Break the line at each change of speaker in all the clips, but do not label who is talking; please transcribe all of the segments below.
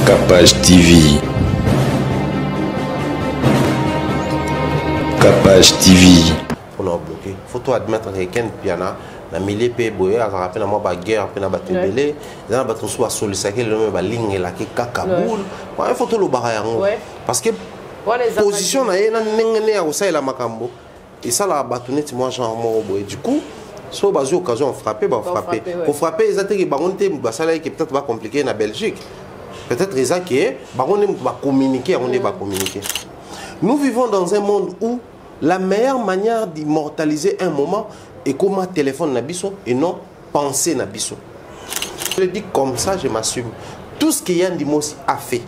Capage TV. Capage TV.
On a bloqué. Faut tout admettre que Ken Piana, na milieu pe boye, a rappelé moi ba guerre, pe na ba tebele, na ba trop soit sollicité le même ba ligne la ki Kaboul. Ouais, faut tout le barayango. Parce que position na ye na ngene ya osa la makambo. Et ça la batonete moi genre moi boye. Du coup, so bazo occasion frapper, ba frapper. Pour frapper, ils attaquent ba onte ba ça là qui peut-être va compliquer na Belgique. Peut-être ça qui est, on va communiquer, on va communiquer. Nous vivons dans un monde où la meilleure manière d'immortaliser un moment est comment téléphone nabiso et non penser nabiso. Je le dis comme ça, je m'assume. Tout ce que Yann Dimos a fait,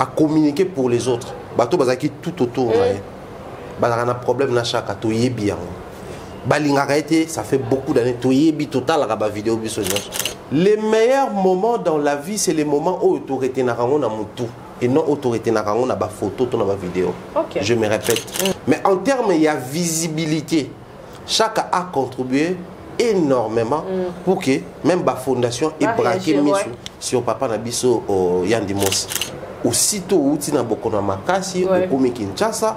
a communiqué pour les autres, bateau bazaki tout autour, bazaka na problème na chaka to yebi yango. Balingaka été, ça fait beaucoup d'années to yebi total la vidéo biso. Les meilleurs moments dans la vie, c'est les moments où autorité n'a rien à moutou et non autorité n'a rien à ma photo, ton ma vidéo. Je me répète. Mais en termes, il y a visibilité. Chacun a contribué énormément pour que même la fondation ait braqué sur Papa Nabiso au Yann Dimos. Aussitôt où tu n'as beaucoup de makasi, au Kinshasa,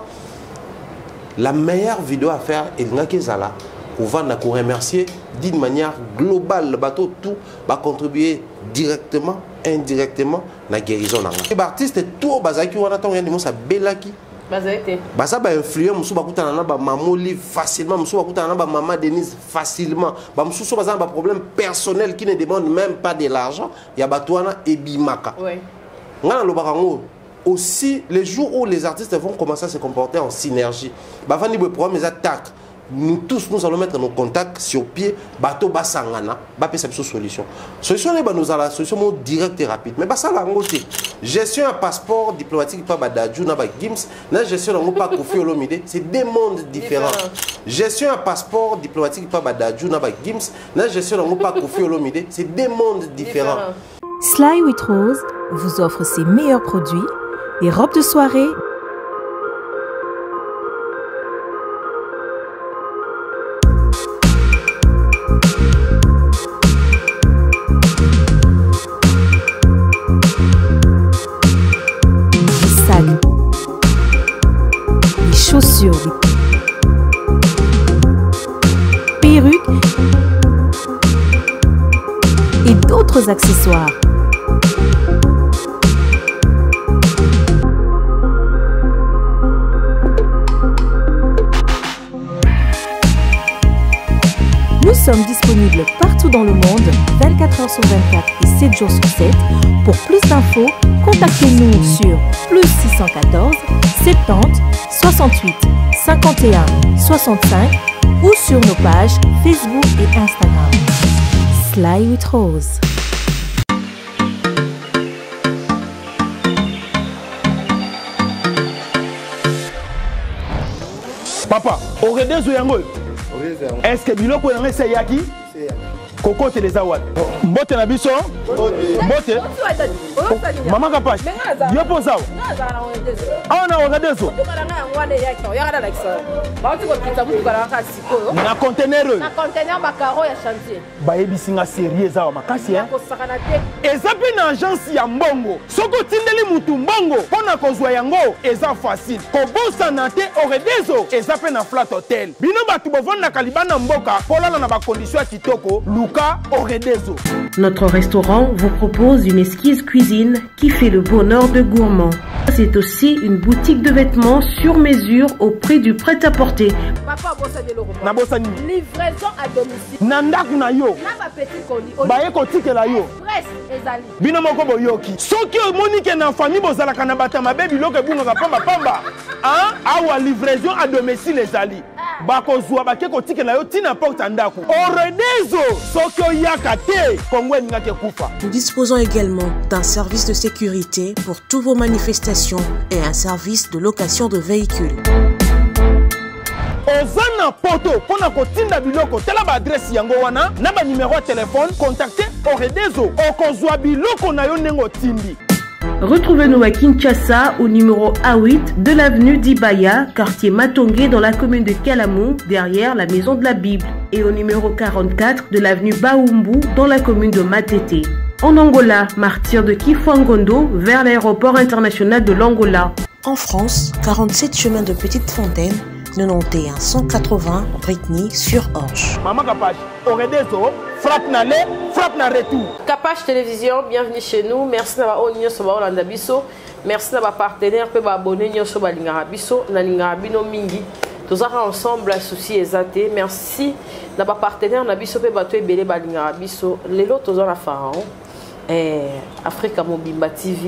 la meilleure vidéo à faire est Nakezala. On va nous remercier d'une manière globale. Le bateau tout va contribuer directement, indirectement à la guérison. Les artistes, tout bazaki on attend rien ça belaki. Ça va influer musu bakuta na ba mamoli facilement, musu bakuta na ba maman Denise facilement. Ba musu so bazan ba problème personnel qui ne demande même pas de l'argent, ya batouana et bimaka. Ngana lo barango aussi les jours où les artistes vont commencer à se comporter en synergie. Ba fani be problème les attaques. Nous tous, nous allons mettre nos contacts sur pied, bateau basangana, bapé cette solution. Solution n'est pas nous allons la solution directe et rapide. Mais ça la ngoti. Gestion un passeport diplomatique pas badadjou na ba Gims, na gestion n'a pas Kofi Olomide, c'est deux mondes différents. Gestion un passeport diplomatique pas badadjou na ba Gims, na gestion n'a pas Kofi Olomide, c'est deux mondes différents.
Sly with Rose vous offre ses meilleurs produits, les robes de soirée. Les chaussures, les perruques et d'autres accessoires. Nous sommes disponibles partout dans le monde, 24 heures sur 24 et 7 jours sur 7. Pour plus d'infos, contactez-nous sur +614 70 68 51 65 ou sur nos pages Facebook et Instagram. Sly with Rose.
Papa, aurait des yango. Est-ce que biloko yango c'est yaki? Coco te les awad. Mbote na biso? Mbote? Maman Capage. Yo posao. Ah na ogadezo. Na conteneur.
Na conteneur makaro ya chantier.
Ba ebisinga sérieux za makasi hein. Ezapi na agence ya mbongo. Soko tindeli mutu mbongo pona kozwa yango eza facile. Kobosa na te oredezo ezapi na flat hotel. Bino batu bovanda kalibana mboka polala na ba condition ya kitoko.
Notre restaurant vous propose une exquise cuisine qui fait le bonheur de gourmands. C'est aussi une boutique de vêtements sur mesure au prix du prêt-à-porter.
Livraison à domicile.
Nandak na yo. Baye kotike la yo. Bino moko boyoki. Soki monique na famille bozala kana batama bebi loke bunga pamba pamba. Hein? Awa livraison à domicile ezali. Bakozwa bake kotike la yo tina porte ndako. Oredezo sokyo yakate kongwe ngake kufa.
Nous disposons également d'un service de sécurité pour toutes vos manifestations et un service de location de véhicules.
Ozana poto pona kotinda biloko tela ba adresse yango wana na ba numéro de téléphone contactez Oredezo okozwa biloko na yo nengo tindi.
Retrouvez-nous à Kinshasa au numéro A8 de l'avenue d'Ibaya, quartier Matongé dans la commune de Kalamou, derrière la maison de la Bible, et au numéro 44 de l'avenue Baoumbu dans la commune de Matete. En Angola, martyr de Kifuangondo vers l'aéroport international de l'Angola.
En France, 47 chemins de Petite Fontaine, 91 180 Britny-sur-Orge.
Maman Capache, Oredezo, frappe na le, frappe na retour.
Capache Télévision, bienvenue chez nous. Merci d'avoir onion sur Olanda Bisso. Merci d'avoir partenaire pour abonner sur Balingara Bisso, Nalingara Bino Mingi. Tous ensemble associés exaté. Merci d'avoir partenaire na Bisso pour battre belé Balingara Bisso. Les autres tous en Pharaon. Africa Mobimba TV.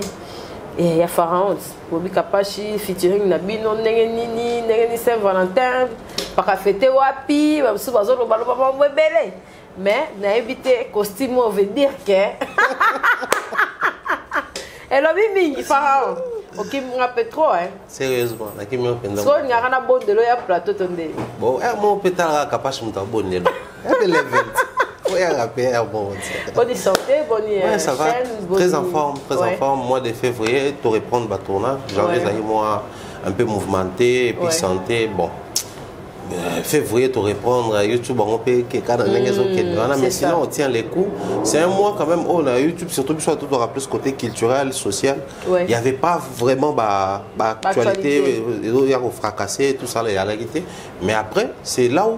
Et il y a Pharaon, Bobi Kapachi, featuring Nabino, Nengeni Saint-Valentin, pas fêter Wapi, mais n'a évité costume, on veut dire que. Elle a mis Pharaon. Ok, je rappelle trop, hein.
Sérieusement, je suis un peu de
l'eau. Il y a un bon de l'eau, il y a un plateau de l'eau.
Bon, mon pétard Kapachi, je suis un bon de l'eau.
Bonne santé, bonne
ouais, ça va. Très en forme, très en forme. Mois de février, tu reprends le tournage. Janvier, ça y est, moi, un peu mouvementé, et puis santé. Bon, février, tu reprends YouTube, on peut mais sinon, on tient les coups. C'est un mois quand même. On a YouTube, surtout tout aura plus côté culturel, social. Il n'y avait pas vraiment actualité, il y a fracassé, tout ça, il y a la guité. Mais après, c'est là où.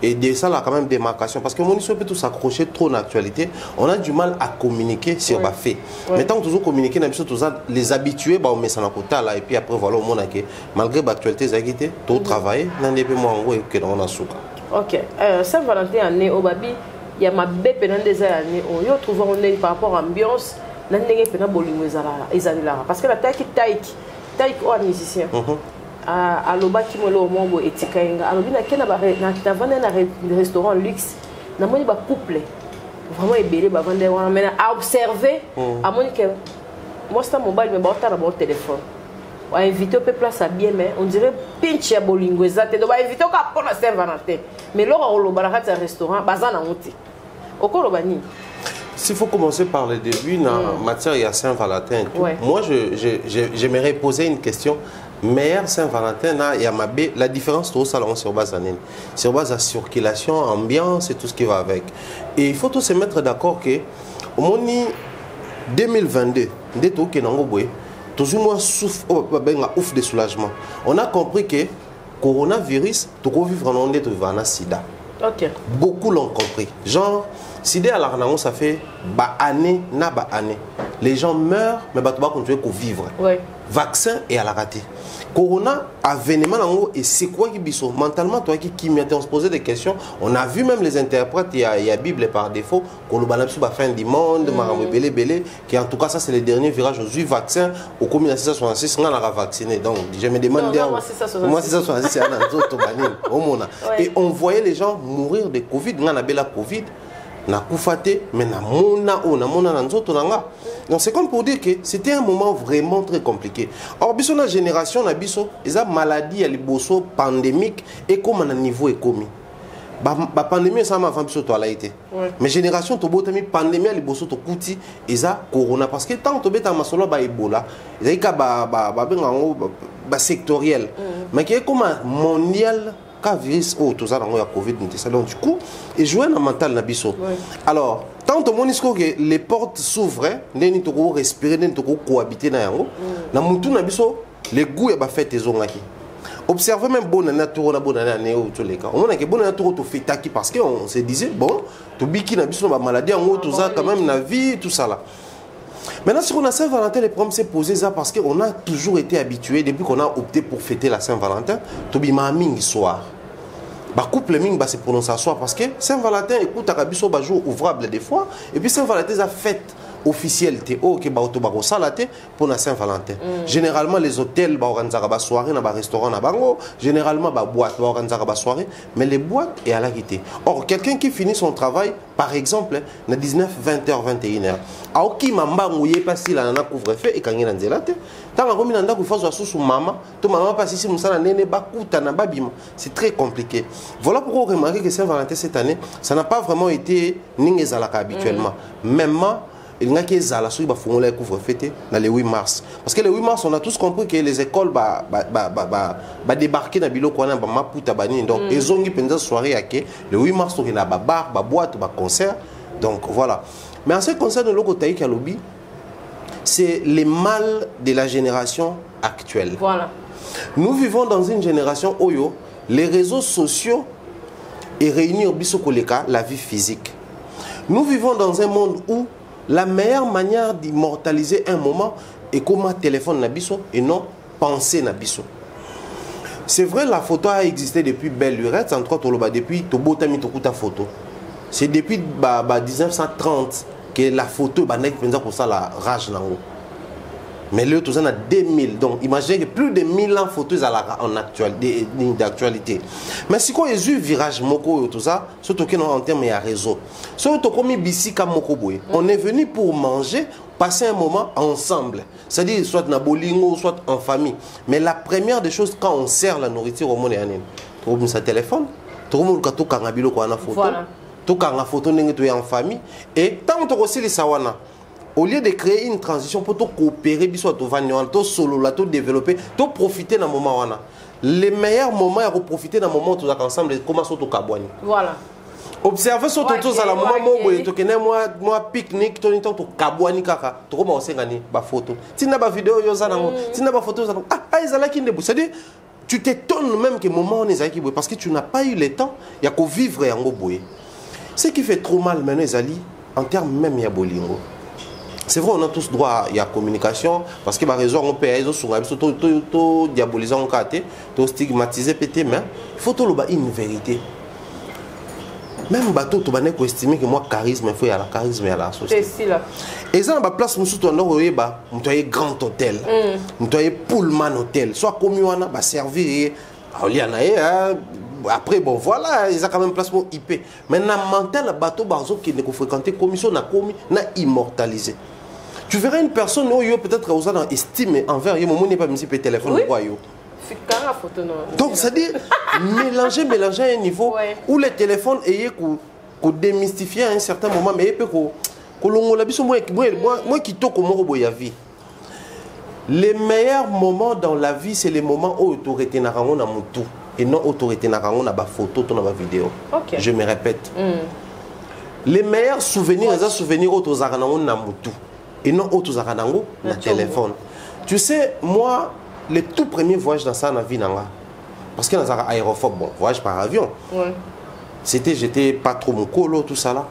Et de ça, là, quand même, démarcation. Parce que mon histoire peut tout s'accrocher trop dans l'actualité. On a du mal à communiquer sur les faits. Mais tant que toujours communiquer, les habitués, on met ça dans le côté là. Et puis après, voilà, au monde, malgré l'actualité, ça a été tout travailler. On a moins en gros que dans la souka. Ok.
Saint-Valentin, année au Babi, il y a ma bête pendant des années. On y retrouve par rapport à l'ambiance. On a des pendant bolingo parce que la taille ou musicien. Aloba qui molo mongo etika inga alobi na kena ba na vendre na restaurant luxe na moni ba couple vraiment ebele ba vendre wana mais à observer à moni que moi c'est mobile mais ba ta na téléphone on invité au place à bien mais on dirait pinche ya bolingo ezate do ba invité ka pour la Saint-Valentin mais lors au loba na restaurant bazana monte okoloba ni.
S'il faut commencer par le début, en matière il y a Saint-Valentin. Moi, j'aimerais poser une question. Meilleur Saint-Valentin, il y a la différence tout ça sur base d'année. Sur base de circulation, ambiance et tout ce qui va avec. Et il faut tous se mettre d'accord que au moins 2022, dès tout toujours moins ouf de soulagement. On a compris que coronavirus, tout vivre en sida. Beaucoup l'ont compris. Genre, sida à la ça fait année. Les gens meurent, mais tu vas continuer à vivre. Vaccin et à la raté. Corona, avènement et c'est quoi qui biso mentalement toi qui on se posait des questions. On a vu même les interprètes, il y a Bible par défaut, qu'on va fin du monde, qui en tout cas ça c'est le dernier virage aux vaccins au commune 666 on a vacciné. Donc je me demande moi c'est ça 66 et on voyait les gens mourir de Covid, on a la Covid. Na koufate mais na mona na nzoto nanga. Donc c'est comme pour dire que c'était un moment vraiment très compliqué. Or biso na génération na biso eza maladie ya liboso pandémique et comme na niveau économique. Ba pandémie ça m'a fait biso to ala été. Mais génération to botami pandémie ya liboso to kuti eza corona parce que tant to beta masolo ba Ebola, ezaka ba sectoriel. Mais qui est comme mondial virus tout ça dans la Covid donc du coup et jouer dans mental na biso. Alors tant au monde que les portes s'ouvrent ndeni to ko respirer ndeni to ko cohabiter na yango na mutu na biso les goûts ya ba fête ezongaki observer même bonne nature na bonne année ou tous les cas on a que bonne nature to fêtaki parce que on se disait bon to biki na biso ba maladie en tout ça quand même na vie tout ça là. Maintenant, sur la Saint-Valentin, le problème s'est posé ça parce qu'on a toujours été habitué, depuis qu'on a opté pour fêter la Saint-Valentin, Tobima Ming soir. Bah, couple Ming, bah, c'est pour nous s'asseoir parce que Saint-Valentin, écoute, à Rabiso, bah, jour ouvrable des fois, et puis Saint-Valentin, ça fête officielle, pour la Saint-Valentin. Généralement, les hôtels, bah, organisent des soirées, des restaurants, des bango. Généralement, bah, boîtes, bah, organisent des soirées, mais les boîtes est à la guité. Or, quelqu'un qui finit son travail, par exemple, à 19, 20h, 21h, à qui mamba mouillé pas si la nana couvre-feu et quand il y a un zélate, tant que il y a un fois sous maman, tout maman passe ici, moussa nene bakuta na babima. C'est très compliqué. Voilà pourquoi on remarque que Saint-Valentin cette année, ça n'a pas vraiment été ningezalaka habituellement. Même il y a qui est à la suite de la couvre-feu le 8 mars. Parce que le 8 mars, on a tous compris que les écoles vont débarquer dans le bilo quoi Maputa bani. Donc ils ont eu une soirée le 8 mars, il y a bar, boîte, concert. Donc voilà. Mais en ce qui concerne le Lokotaï Kalobi, c'est les mal de la génération actuelle.
Voilà.
Nous vivons dans une génération où les réseaux sociaux et réunir Bisokoleka, la vie physique. Nous vivons dans un monde où la meilleure manière d'immortaliser un moment est comme un téléphone Nabiso et non penser Nabiso. C'est vrai, la photo a existé depuis belle lurette, entre autres, depuis Tobotami Tokuta photo. C'est depuis 1930 que la photo est pour ça la rage. Mais là, tout ça, on a 2000. Donc, imaginez que plus de 1000 ans photos d'actualité. Mais si on a eu virage moko tout ça, surtout en termes de réseau. On est venu pour manger, passer un moment ensemble. C'est-à-dire, soit na bolingo, soit en famille. Mais la première des choses, quand on sert la nourriture au monde, on a un téléphone, on a une photo, on a une photo en famille. Et tant que aussi les sawana. Au lieu de créer une transition pour coopérer, solo, développer, profiter d'un moment. Les meilleurs moments à profiter d'un moment où nous sommes ensemble, comment sont kabwani. Voilà. Observez ce que tous à la moment moi pique-nique, tu as kabwani kaka, tu as photo. Tu n'as pas vidéo, tu n'as pas photo, c'est-à-dire, tu t'étonnes même que moment on est parce que tu n'as pas eu le temps, il y a qu'au vivre et en boye. Ce qui fait trop mal maintenant, en termes même de bolingo. C'est vrai, on a tous droit à la communication, parce que par raison, on peut tout diaboliser en côté, tout stigmatiser, péter, mais il faut tout une vérité. Même bateau, tu vas estimer que moi, charisme, il faut y avoir la charisme et la société. C'est là. Et ça, dans place, nous sommes un grand hôtel, nous sommes un Pullman hôtel, soit comme on a servir, après, bon, voilà, ils ont quand même place pour IP. Mais dans le mental, le bateau qui ne fréquenté commission n'a commis, n'a immortalisé. Tu verras une personne qui peut-être a estime envers lui, mais n'est pas mis sur le téléphone. Donc, c'est-à-dire, mélanger à un niveau où le téléphone est démystifié à un certain moment, mais il peut moi qui toque au vie. Les meilleurs moments dans la vie, c'est les moments où tu aurais été dans tout. Et non autorité na photo dans la vidéo. Okay. Je me répète. Les meilleurs souvenirs, les souvenirs autour na mutu et non autour na téléphone. Tu sais, moi, le tout premier voyage dans ça na vie nanga, parce que dans un aérophobe, bon, voyage par avion. Ouais. C'était, j'étais pas trop mon colo, tout ça là.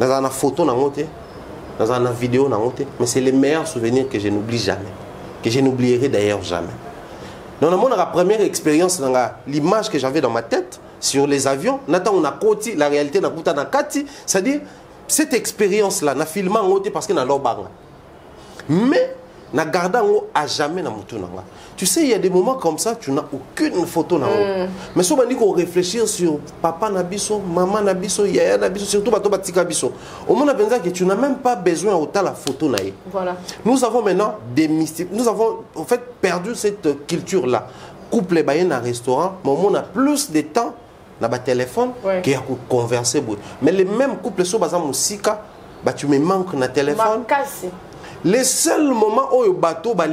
Dans une photo na ngote, dans une vidéo na ngote, mais c'est les meilleurs souvenirs que je n'oublie jamais, que je n'oublierai d'ailleurs jamais. Dans la première expérience, l'image que j'avais dans ma tête sur les avions, on a côté la réalité na kuta na kati, c'est-à-dire cette expérience-là, na filmant parce que na l'obang. Mais na gardant à jamais na mutu nanga. Tu sais, il y a des moments comme ça, tu n'as aucune photo na mais si on dit qu'on réfléchir sur papa nabiso, maman nabiso, yaya nabiso, surtout bato batika biso. Au moment où que tu n'as même pas besoin autant la photo naïe. Voilà. Nous avons maintenant démystifié, nous avons en fait perdu cette culture-là. Couple baye dans un restaurant, mais on a plus de temps dans le téléphone qu'il y a pour converser. Mais les mêmes couples sont basés en musika, tu me manques dans le téléphone. Les seuls moments où le bateau va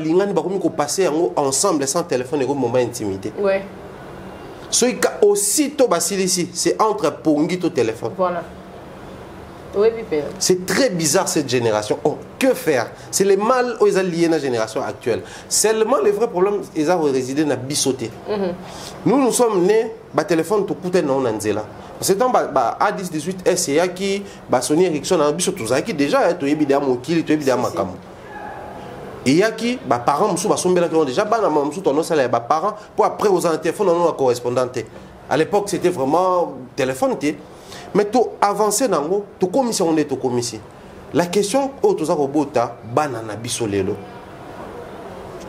passer ensemble sans téléphone et un moment d'intimité. Ouais. Ce qui est aussitôt ici, c'est entre Pongi et téléphone. Voilà. Oui, c'est très bizarre cette génération. Oh, que faire? C'est le mal où ils ont lié la génération actuelle. Seulement le vrai problème, ils ont résidé dans la bisoté. Nous sommes nés, le téléphone tout coûte non nanzela. C'est dans A10 18 SCA qui Sony Ericsson a biso tout ça qui déjà tu es bien mon kili, tu es bien makam. Et il y a qui parents musu ba sombela qui ont déjà bana musu ton salaire parents pour après aux téléphone non la correspondante. À l'époque c'était vraiment téléphone. Mais tu avances dans le tu commission on est tu commission. La question où tu as robota banana bisolelo.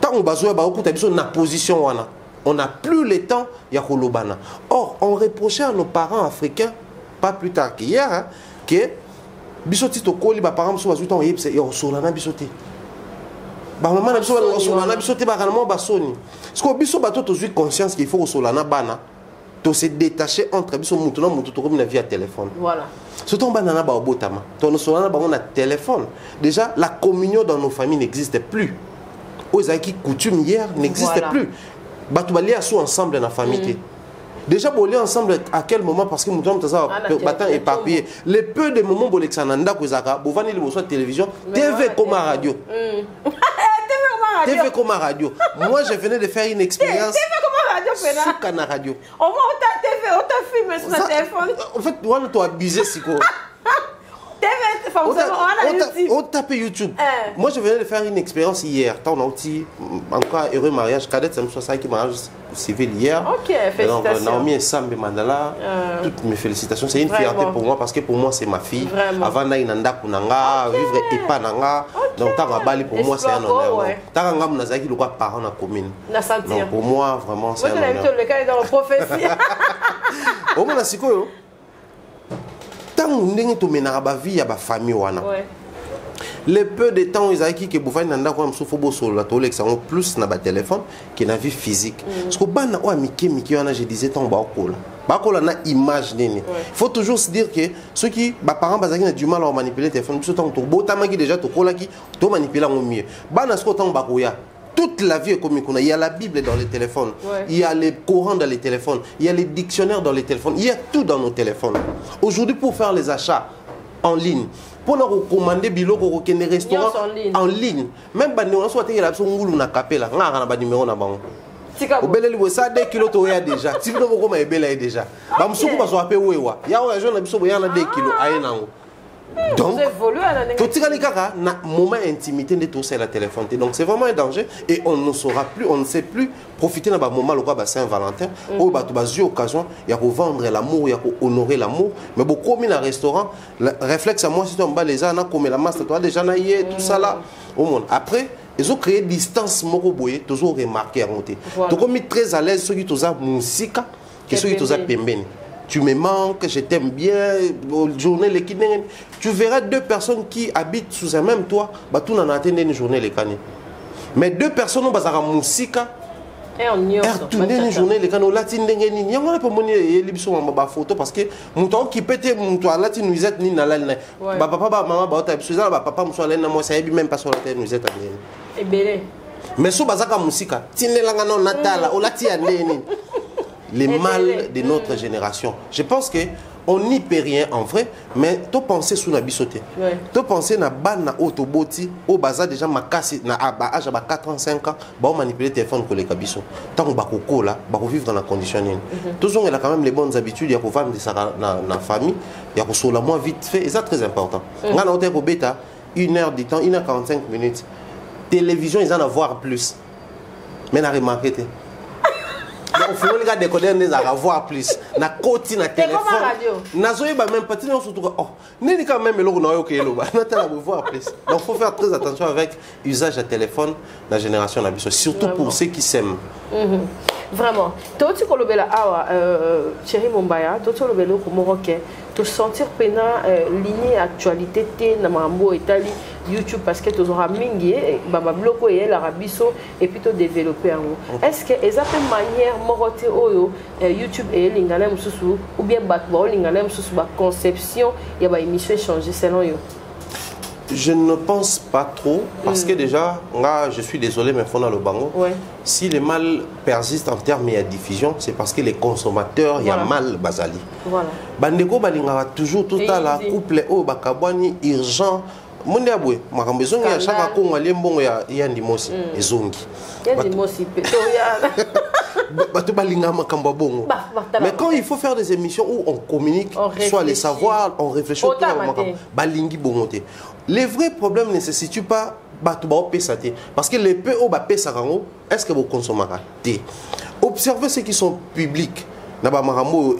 Tant on bazoe ba okuta biso na position wana. On n'a plus le temps ya kolobana. Or on reprochait à nos parents africains pas plus tard qu'hier hein, que bisoti to koli ba parents so bazuta on yebse yo solana bisoti. Ba maman na biso ba solana bisoti ba kanamo ba soni. Parce que biso bato to zui conscience qu'il faut solana bana. To se détacher entre biso mutu na mutu to comme na via téléphone. Voilà. Surtout banana ba obotama. To solana ba on a téléphone. Déjà la communion dans nos familles n'existe plus. Aux acquis coutumes hier n'existe plus. Batoubalia sont ensemble dans la famille. Déjà, on est ensemble à quel moment? Parce que nous sommes éparpillés. Les peu de moments où Alexandra Kozaka, vous voyez le télévision, TV comme radio. TV comme radio. Moi, je venais de faire une expérience.
TV comme radio,
radio.
Au moins, on t'a TV, on t'a filmé sur le téléphone.
En fait, on t'a abusé, c'est quoi? On tape YouTube. Moi, je venais de faire une expérience hier. On a aussi encore heureux mariage. Cadette, c'est ça qui mariage civil hier.
Ok, félicitations.
Naomi et Sam Mandala. Toutes mes félicitations. C'est une fierté pour moi parce que pour moi, c'est ma fille. Avant Nainanda Kunanga, vivre Epa Nanga. Donc, Tarabali, pour moi, c'est un honneur. Taranga Munazaki, le parent na commune. Donc, pour moi, vraiment, c'est un honneur.
Le cas est dans la prophétie.
Au moins, c'est quoi? Tant que tu mènes à vie à la famille, le peu de temps ils ont qui que bouffent nanda comme souffle sur la télé que plus na ba téléphone que na vie physique. Parce que bana o miki on a je disais ton bakola na image nini. Il faut toujours se dire que ceux qui ba parents bazaki na du mal à manipuler téléphone tout temps to botama qui déjà to kola qui to manipuler au mieux. Bana ce temps bakoya toute la vie est comme il y a la Bible dans les téléphones, il y a les Corans dans les téléphones, il y a les dictionnaires dans les téléphones, il y a tout dans nos téléphones. Aujourd'hui, pour faire les achats en ligne, pour nous recommander biloko pour des restaurants en ligne, même si on soit là, on a capé là, on a un numéro na bango. Au bel ça 2 kilos to ya déjà. Si vous n'avez pas bel déjà. Ba musuku ba so apé wewa. Ya o jeune na biso bo ya na 2 kilos aye nango. Donc, tout na moment intimité de tout ça la téléphone. Donc c'est vraiment un danger et on ne saura plus, on ne sait plus profiter dans le moment où Saint-Valentin, où il y a occasion, il y a vendre l'amour, il y a honorer l'amour. Mais beaucoup comme dans un restaurant, le réflexe à moi, si tu as les gens, comme la masse, toi déjà naïe, tout ça là, au monde. Après, ils ont créé distance, moroboye, toujours remarqué à monter. Donc on est très à l'aise ceux qui ont musique, qui ceux qui ont pembeni. Tu me manques, je t'aime bien, journée les kinés. Tu verras 2 personnes qui habitent sous un même toit, bah tout n'en attendait une journée les canets. Mais 2 personnes ont basé en musique.
Et on y a
une journée les canaux latines n'engagent ni. On a pas monnaie et libération en bas photo parce que mon temps qui pète mon toit latine nous êtes ni nalal. Bah papa bah maman bah t'as besoin bah papa me soit là moi ça même pas sur la tête nous êtes à.
Et belé.
Mais sous basé en musique, tine langano natala au latia neni. Les mal de notre génération. Je pense qu'on n'y peut rien en vrai, mais tu penses sur la bisoté. Tu penses na bana autoboti au bazar déjà ma casse na âge à 4 ans 5 ans, bah on manipule le téléphone pour les cabisso. Tant qu'on va coco là, bah on vivre dans la condition. Toujours il a quand même les bonnes habitudes, il y a qu'on vendre de ça dans famille, il y a qu'on soit la moins vite fait et ça très important. On a noté au bêta 1 heure du temps, 1h45 minutes. Télévision ils en ont voir plus. Mais n'a remarqué. Il faut les gars décoder des à voir plus. Na côté na téléphone. Na zoé ba même pas on surtout oh n'est quand même le na OK lo ba na tala voir plus. Donc faut faire très attention avec usage de téléphone la génération na biso surtout pour ceux qui s'aiment.
Vraiment. Toi tu kolobela awa Chéri Mombaya, toi tu kolobelo ko moroké, te sentir pena ligne actualité té na mambo Italie YouTube parce que tu auras mingi baba bloko et l'arabiso et puis tu développer en haut. Est-ce que exactement manière moroté oyo YouTube et lingala mususu ou bien batwa lingala mususu ba conception ya ba émission changer selon yo?
Je ne pense pas trop parce que déjà là je suis désolé mais faut dans le bango. Si le mal persiste en termes de diffusion, c'est parce que les consommateurs il y a mal bazali. Voilà. Bandeko balinga toujours tout à la couple o bakabwani urgent. Monde abwe makambo ezongi ya chaka kongo lembongo ya ndimosi ezongi
ya ndimosi peto ya
bato balinga makambo bongo. Mais quand il faut faire des émissions où on communique soit les savoirs on réfléchit autour de makambo balingi bongote. Les vrais problèmes ne se situent pas bato ba opesate parce que les peu o ba pesa kango est-ce que vous consommez té observez ceux qui sont publics na ba marambo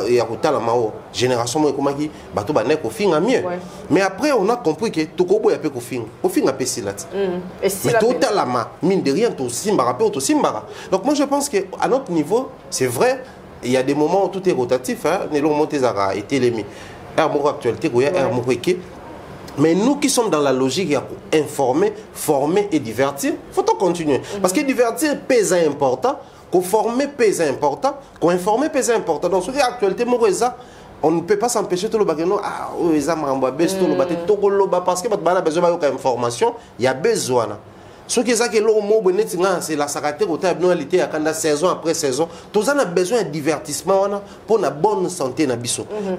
ya kotala mao génération mo komaki bato ba nek ofinga mieux mais après on a compris que tokobo ya pe kofinga pe silat mais totala ma mine de rien to simbara pe to simbara. Donc moi je pense que à notre niveau c'est vrai il y a des moments où tout est rotatif hein ne long monter zara et télémi air mo actualité ko ya air mo ke. Mais nous qui sommes dans la logique informer, former et divertir, faut continuer parce que divertir pèse important. Qu'on former pèse important, qu'on informer pèse important. Donc, sur l'actualité, on ne peut pas s'empêcher de le bagano. Ah, parce que il y a besoin. Ce qui est ça que c'est la sacralité qui a saison après saison. Tous on a besoin de divertissement pour la bonne santé.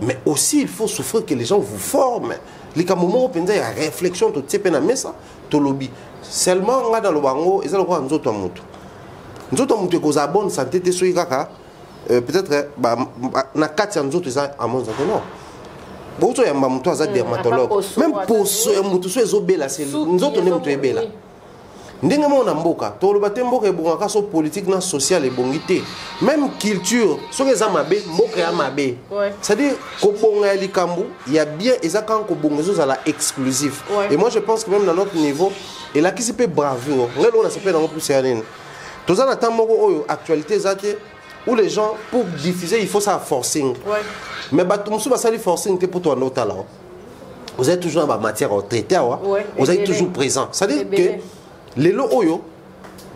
Mais aussi, il faut souffrir que les gens vous forment. Les moments où il y a réflexion, tout type de ça, tout lobby. Seulement, on a dans le bango, ils ont quoi nous autres motos. Nous autres motos qui ont bonne santé, peut-être, na 4 nous autres ils ont en bonne santé non. Beaucoup de motos sont dermatologues. Même pour ceux motos sont belles, nous autres on est belles. Ndenge mona mboka to lo batembo ke bonga so politique na social et bongité même culture so ke za mabe mboka ya mabe c'est à dire ko bonga likambu il y a bien eza quand ko bonga zo la exclusif et moi je pense que même dans notre niveau et là qui se peut bravo ngelo on se peut dans plus yanene to za na tamoko oyo actualité zate où les gens pour diffuser il faut ça forcing mais bato musu basali forcing te pour toi no talent vous êtes toujours en matière traité vous êtes toujours présent c'est à dire que les lots oyo,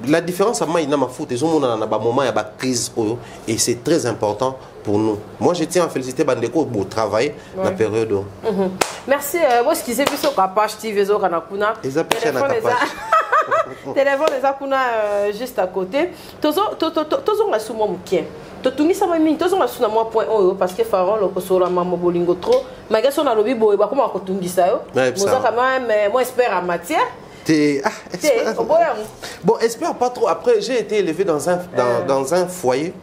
la différence à moi il y a ma faute, ils ont un moment il y a une crise oyo et c'est très important pour nous. Moi je tiens à féliciter Bandeko pour travailler la période.
Merci. Moi ce qui s'est vu sur la page TV zo kanakuna. Téléphone les akuna juste à côté. Tozo la sumo mukien. Totungisa mami tozo la suna moi point oyo parce que Pharaon le kosola mamo bolingo trop. Malgré son alobi boy ba comment kotungisa yo. Moza quand même moi espère en matière.
Bon, espère pas trop. Après, j'ai été élevé dans un foyer.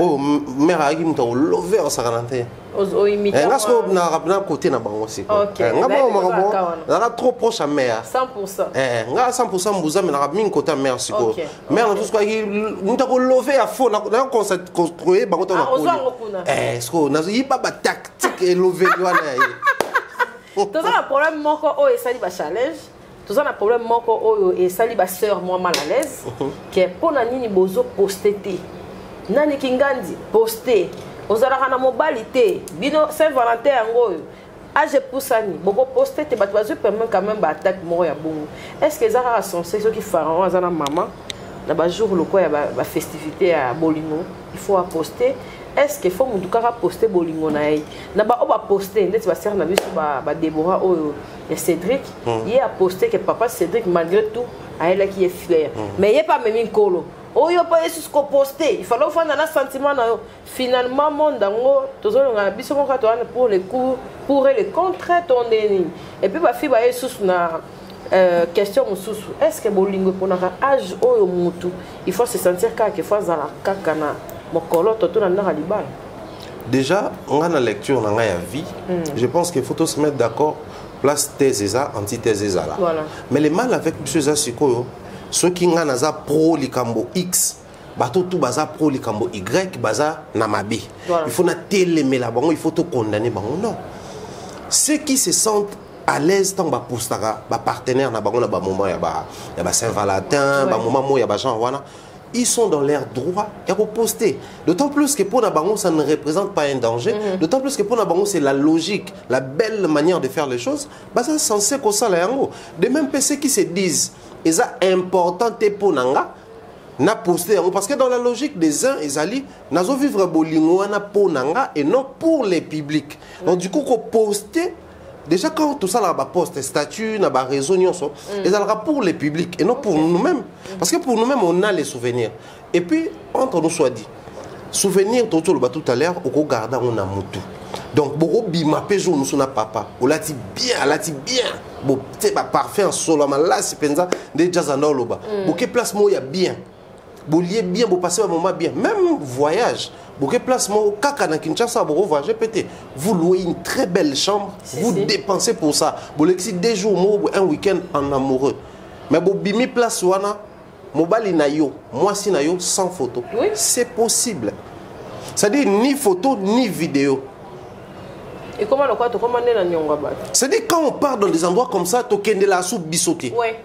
Oh, mère a dit que tu levé en Saranté. Côté na bango aussi.
OK.
On trop proche à mère.
100%.
100% bouza mais na min côté mère siko. Mère na tout ce qui nous t'a levé à fond na construire bango ta na. Sko na yi pas tactique et lever wana.
Tout ça le problème moko o et ça dit ba challenge. Tout ça, un problème et ça li ba sœur moi mal à l'aise qui est pour nani bozo poster nani kingandi poster ozala kana mobilité bino Saint-Valentin ngoyo age poussani boko poster te batwazo permet quand même ba attaque mort ya bongo est-ce que ça a censé ceux qui Pharaon azana maman na ba jour le quoi ya ba festivité à Bolingo il faut poster est-ce qu'il faut mutuka poster Bolingo na ye na ba o ba poster ndeti ba sœur na biso ba Déborah oyo et Cédric, il a posté que papa Cédric, malgré tout, a elle qui est fier. Mais il n'y a pas même une colo. Oh, il n'y a pas ce qu'on posté. Il fallait faire un sentiment. Finalement, mon dango, tous on a bis pour les coups, pour les contre ton ennemi. Et puis, ma fille va aller sous na question sous. Est-ce que Bolingo pour un âge au mutu, il faut se sentir quelque fois dans la kakana. Mon colo, tout le monde a libéré.
Déjà, on a la lecture dans la vie. Je pense qu'il faut tous se mettre d'accord. Place thèse antithèse là.
Voilà.
Mais le mal avec M. Zasikoyo, ceux qui ont un pro likambo X, bateau tout baza pro likambo Y, baza namabe. Il faut na télémer là, il faut tout condamner. Non. Ceux qui se sentent à l'aise tant ba postara, ba partenaire na bango na ba moment ya ba Saint-Valentin, ba moment mo ya ba Jean wana. Ils sont dans l'air droit et à poster. D'autant plus que pour Nabango, ça ne représente pas un danger. D'autant plus que pour Nabango, c'est la logique, la belle manière de faire les choses. Bah, ça, c'est censé qu'on s'en aille. De même, ceux qui se disent, et ça important pour Nanga, na poster. Parce que dans la logique des uns, ils allaient, nazo vivre bolingo na pour Nanga et non pour les publics. Donc, du coup, qu'on poster. Déjà, quand tout ça, là, poste, statut, réseau, et ça sera pour les publics et non pour nous-mêmes. Parce que pour nous-mêmes, on a les souvenirs. Et puis, entre nous soit dit, souvenir, tout à l'heure, on regarde, on a moutou. Donc, beaucoup bima pejo nous sommes papa. On l'a dit bien. Bon, c'est parfait en solo, mais là, c'est pensa déjà en oloba. Beaucoup place moi, il y a bien. Vous liez bien, vous passez un moment bien. Même voyage. Beaucoup place moi, kaka na Kinshasa, vous voyagez pété. Vous louez une très belle chambre, vous dépensez pour ça. Vous laissez des jours, un week-end en amoureux. Mais vous bimi place wana, mobile na yo, moi si na yo sans photo. Oui. C'est possible. C'est-à-dire ni photo ni vidéo.
Et comment le quoi tu commandes na nyonga?
C'est-à-dire quand on part dans des endroits comme ça, tu kende la soupe bisoté.
Ouais.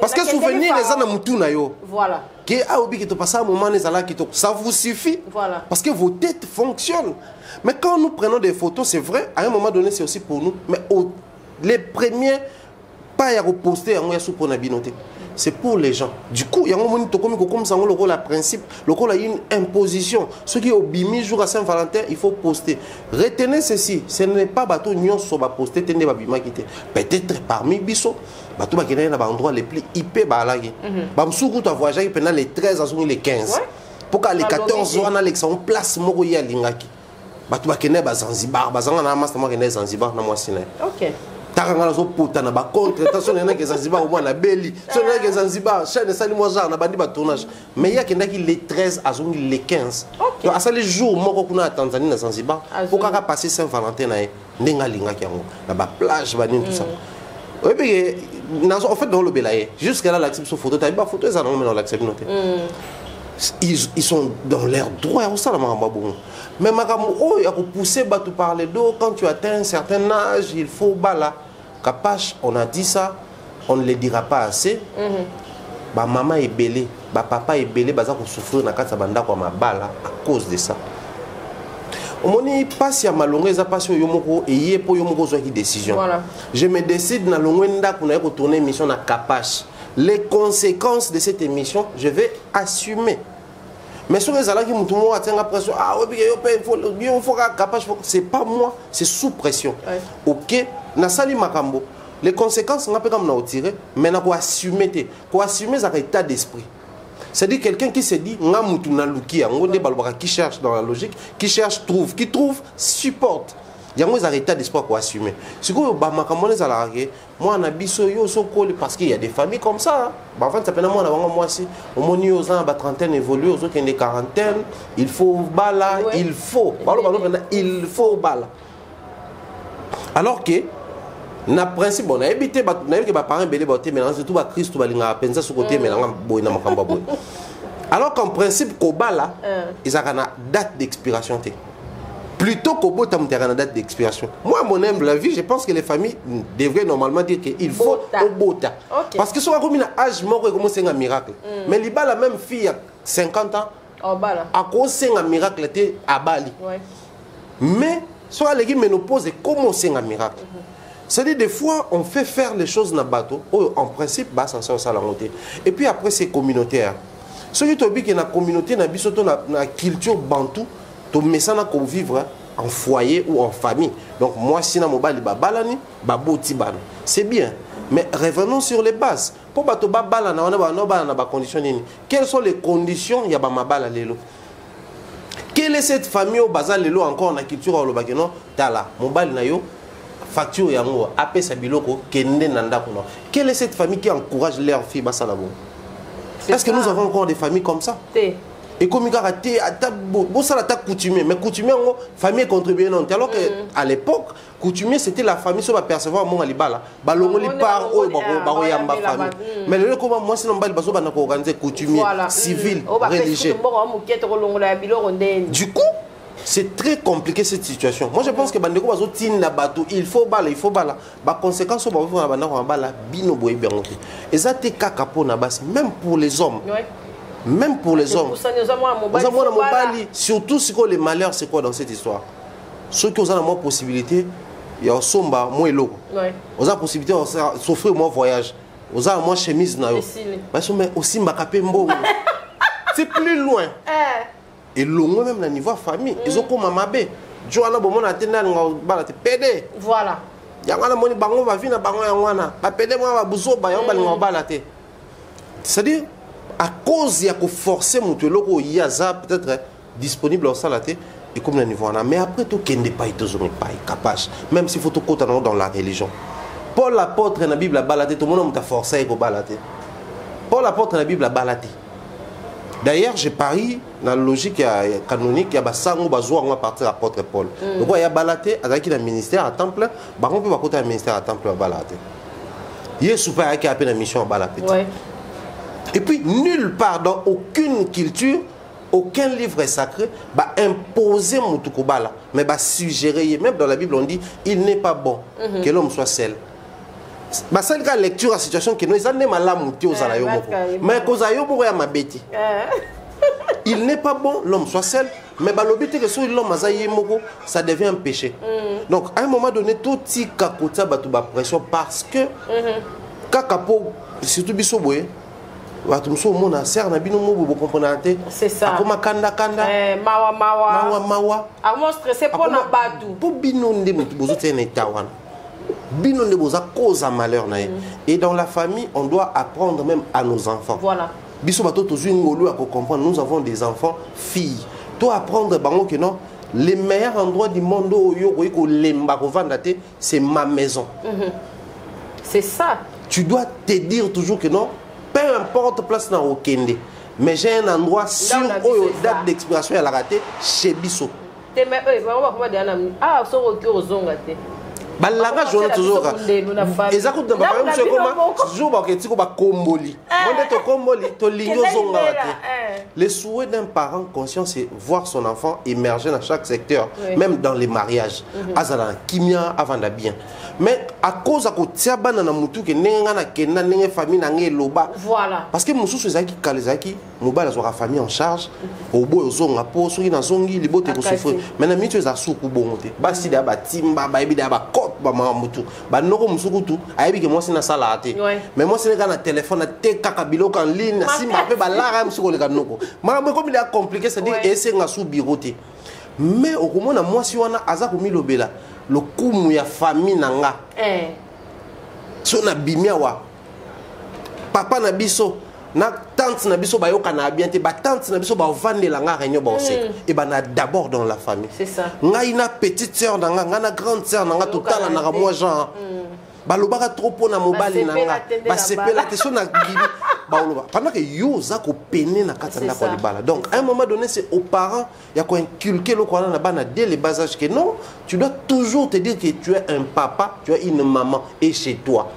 Parce que souvenir les gens mutu na yo.
Voilà.
Ça vous suffit.
Voilà.
Parce que vos têtes fonctionnent. Mais quand nous prenons des photos, c'est vrai, à un moment donné, c'est aussi pour nous. Mais les premiers pas ya reposter yango ya soupo na binoté. C'est pour les gens. Du coup, il y a un moment comme ça, le rôle à principe, le rôle a une imposition. Ce qui est au bimi jour à Saint-Valentin, il faut poster. Retenez ceci, ce n'est pas bateau nyon sur va poster, tenez babima quitter. Peut-être parmi biso, bateau ba kena na endroit les plus IP balagi. Bam soukou ta voyager pendant les 13 à les 15. Pour qu'à les 14 ans na l'ex en place moko ya lingaki. Bateau ba kena ba Zanzibar, bazanga na master moi kena Zanzibar na moi siné. OK. Tarangala zo puta na ba contre attention na ke Zanzibar au moins na beli so na ke Zanzibar chaîne sali moi genre na bandi ba tournage mais ya kenda ki les 13 azongi les 15 donc à ça les jours moko kuna à Tanzanie na Zanzibar pour kaka passer Saint-Valentin na ndenga linga ki yango na ba plage ba tout ça oui mais en fait dans le belaye jusqu'à là l'accepte photo ta ba photo ça non mais on l'accepte noté ils sont dans l'air droit au ça la mamba bon mais makambo oh ya ko pousser ba tu parler d'eau quand tu atteins un certain âge il faut bala capache on a dit ça on ne le dira pas assez ba maman est belé ba papa est belé baza ko souffrir na kata banda kwa mabala à cause de ça omoni passe ya malonga za passe yo moko eye po yo moko zo ki décision voilà. Je me décide na longwenda kuna ko tourner mission na capache les conséquences de cette émission je vais assumer. Mais sur les alaki mutumo atenga pression ah oui il faut capable c'est pas moi c'est sous pression. OK na sali makambo les conséquences on peut comme na tirer mais na ko assumer ça état d'esprit. C'est-à-dire quelqu'un qui se dit nga mutu na luki ngonde balobaka qui cherche dans la logique qui cherche trouve qui trouve supporte. Yango ils arrêtent d'espoir pour assumer. Ce que ba makambo les alaki moi na biso yo so koli parce qu'il y a des familles comme ça. Bah en fait ça peut moi na moi si au moni aux ans ba trentaine évolue aux autres qui des quarantaine, il faut bala, il faut. Il faut bala. Alors que na principe on a habité ba na que ba parents belé ba té mélange tout ba Christ ba linga penza ce côté mélange boy na makamba boy. Alors qu'en principe ko bala ils a une date d'expiration té. Plutôt qu'au bout de la date d'expiration. Moi, mon humble avis, je pense que les familles devraient normalement dire qu'il faut au beau temps. Okay. Parce que soit comme un âge mort, c'est un miracle. Mais il y a la même fille à 50 ans, à cause c'est un miracle à Bali. Mais soit les ménopause, comment c'est un miracle. C'est-à-dire des fois, on fait faire les choses dans le bateau, en principe, ça ça la montée. Et puis après, c'est communautaire. Ce qui est que la communauté, la culture bantou, to mesana ko vivre en foyer ou en famille. Donc moi si na mobali ba balani ba boti ban. C'est bien. Mais revenons sur les bases. Pour bato ba balana on ba ba conditions nini. Quelles sont les conditions ya ba mabala lelo? Quelle est cette famille au bazal lelo encore na culture au lobakeno tala mobali na yo facture yango apesa biloko kende nanda kono. Quelle est cette famille qui encourage leurs filles basala bon? Est-ce que nous avons encore des familles comme ça? Et comme il a raté, bon, ça l'attaque coutumier, mais coutumier, famille contribue non. Alors qu'à l'époque, coutumier, c'était la famille, ça va percevoir mon alibala. Balongo li part, yamba famille. Mais le comment moi, c'est l'emballage, baso va organiser coutumier, civil, religieux. Du coup, c'est très compliqué cette situation. Moi, je pense que Bandeko baso tin la bateau, il faut bala. Bah conséquence, on va voir la bala, bino boye bien. Et ça, t'es cacapo na bas, même pour les hommes. Même pour les hommes. Surtout si les malheurs, c'est quoi dans cette histoire? Ceux qui ont la possibilité, il y a somba, moi et l'eau. Ils ont la possibilité de s'offrir mon voyage. Ils ont la chemise. Mais aussi, c'est plus loin. Et l'eau, même, au niveau famille, ils ont comme Mabé. Joanna Bomon a tenu à te pédé. Voilà. Il y a un moni bango va venir à bango yangwana. Pas pédé moi va bouzo ba yamba linga balate. C'est-à-dire à cause il y a que forcer mon logo il y a ça peut-être disponible au salaté et comme le niveau on a mais après tout qu'il n'est pas capable même s'il faut tout compter dans la religion. Paul l'apôtre dans la Bible a baladé tout le monde t'a forcé à balader. Paul l'apôtre dans la Bible a baladé. D'ailleurs, je parie dans la logique canonique, il y a besoin de partir à l'apôtre Paul. Donc, il y a baladé avec le ministère à temps plein. Par contre, il y a un ministère à temps plein à balader. Il y a super qui a une mission à balader. Et puis, nulle part dans aucune culture, aucun livre sacré va imposer mon tukubala, mais va suggérer. Même dans la Bible, on dit il n'est pas bon que l'homme soit seul. Bah ça la lecture à situation que nous avons mal à monter aux alayomoko. Mais cause ayomoko ya mabeti. Il n'est pas bon l'homme soit seul, mais bah l'objet que sur l'homme azayemoko ça devient un péché. Donc à un moment donné tout petit kakota batuba pression parce que kakapo surtout biso boye bato mosusu omona ser na bino mo bo comprendre te
c'est ça
akoma kanda mawa
amo stressé pour na batu
po bino nde mutu bozo tena itawana bino nde boza cause à malheur na et dans la famille on doit apprendre même à nos enfants
voilà
biso bato tozui ngolu à comprendre nous avons des enfants filles toi apprendre bango que non les meilleurs endroits du monde où lemba kovanda te c'est ma maison
c'est ça
tu dois te dire toujours que non peu importe place na okende mais j'ai un endroit sûr où date d'expiration à la raté chez biso
te mais ah so okirozonga te
balanga jona toujours eza ko tamba même ce comment toujours ba ketiko ba komboli monde to komboli to lingo zonga te le souhait d'un parent conscient c'est voir son enfant émerger dans chaque secteur même dans les mariages azala kimia avant da bien mais à cause à kotia bana na mutu ke nenga na kenda nenga famille na ngeloba
voilà
parce que mususu ezaki kalezaki mobala zo ka famille en charge obo ozonga po soki na zongi libote ko souffrir maintenant mitu eza suku bongote basi da batimba ba ebi da ba ba mamutu ba noko musukutu ayebi ke moi sina sala ate mais moi sina na téléphone te kaka biloko en ligne simba pe ba lara musuko le kanoko makambo comme il est compliqué c'est dire essayer nga sous bureau te mais okomona moi si wana aza ko milobela le kumu ya famille nanga so na bimia wa papa na biso na tante na biso bayoka na bien te ba tante na biso ba vandela nga réunion ba osek et ba na d'abord dans la famille
c'est ça
nga ina petite sœur nanga nga na grande sœur nanga total na moi genre ba lobaka trop pona mobali nanga ba sepela te so na gibi ba loba pendant que yo za ko peiner na katanda ko libala donc à un moment donné c'est aux parents ya ko inculquer le quoi na bana dès le bas âge que non tu dois toujours te dire que tu es un papa tu es une maman et chez toi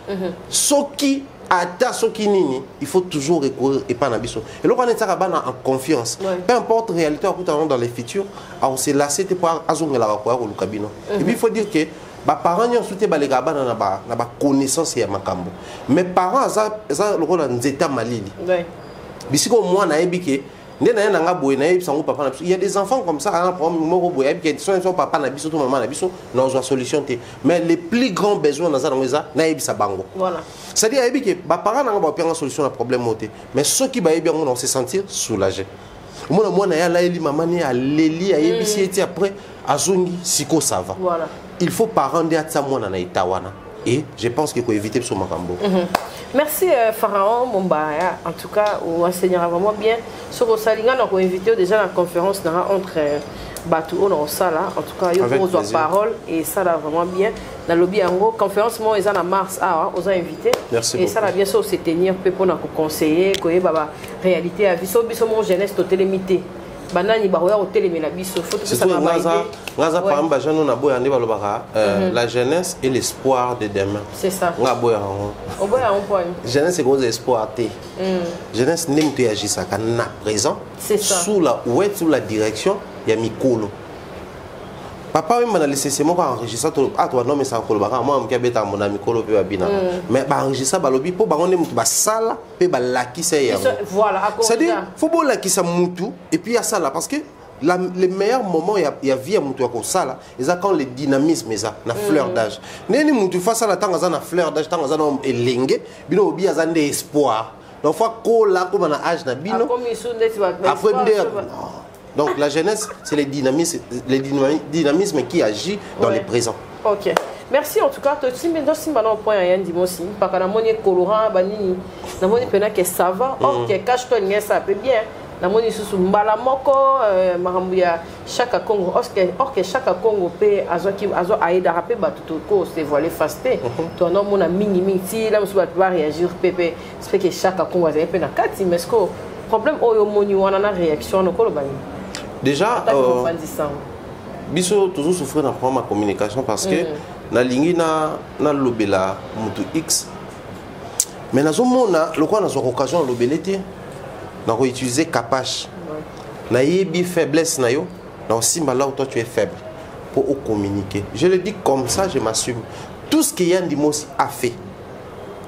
soki ata soki nini il faut toujours recourir et pas nabiso et là on est en confiance peu importe réalité dans les futurs on s'est lassé pour azongela ko ya ko lukabino et puis il faut dire que ba parents ont soutenu ba les gars na ba connaissance ya makambo mais parents ça le rôle nzeta malili bisiko moi na ebike ndena na nga boye na ebisa ngo papa na biso il y a des enfants comme ça un problème moko boye ebike son papa na biso to maman na biso na zo solution te mais les plus grands besoins na za na ebisa bango
voilà
c'est-à-dire que ba parents na nga ba panga solution na problème moté mais ceux qui ba bien on se sentir soulagé moi na ya la eli maman ni a leli a ebisi eti après azongi siko ça va
voilà
il faut parents de ça moi na itawana et je pense qu'il faut éviter ce makambo.
Merci Pharaon Mombaya. En tout cas, on enseignera vraiment bien sur le Salinga. On a invité déjà la conférence entre Batou on Sala. En tout cas, il y a une parole et ça va vraiment bien. Dans le lobby en gros, conférence moi ils en a mars on a invité.
Merci
et
beaucoup.
Ça va bien sûr se tenir pour nous conseiller que baba réalité à vie so biso mon jeunesse to télémité. Banani baroya au télémé biso faut que ça
va par exemple jeune na boya ndeba lobaka la jeunesse et l'espoir de demain.
C'est ça.
Nga boya
on boya on point.
Jeunesse c'est gros espoir té. Jeunesse n'aime tu agir ça na présent.
C'est ça.
Sous la direction ya mikolo. Papa même m'a laissé c'est moi qui enregistre tout toi non mais ça ko lobaka moi m'ki beta mon ami kolo pe babina mais ba enregistre ba lobi po bango ne mutu ba sala pe ba lakisa ya.
Voilà,
c'est-à-dire faut bon lakisa mutu et puis ya sala parce que les meilleurs moments il y a vie à mutu ko sala et ça quand le dynamisme ça na fleur d'âge neni mutu face à la tanga za na fleur d'âge tanga za no elenge bino obi za ndé espoir donc faut ko la ko na âge na bino après donc la jeunesse, c'est le dynamisme qui agit dans les présents.
Ok. Merci en tout cas. Si maintenant point rien dit moi aussi, parce que la monnaie colorant, bani, la monnaie pena que ça va. Ok, cache-toi n'y ça peut bien. La monnaie sous mbala moko, mahambuya chaque Congo. Or que chaque Congo peut azo aide à rappeler tout ko se voiler fasté. Toi non mon mini si là monsieur va réagir pépé. C'est que chaque Congo a pena 4 mais ce problème oyo moni wana na réaction no ko bani.
Déjà, biso toujours souffrir dans ma communication parce que na lingi na lobela mutu X mais na zomona lokwa na occasion lobelete na ko utiliser capache na yebi faiblesse na yo na simba là où toi tu es faible pour communiquer. Je le dis comme ça, je m'assume. Tout ce que Yann Dimos a fait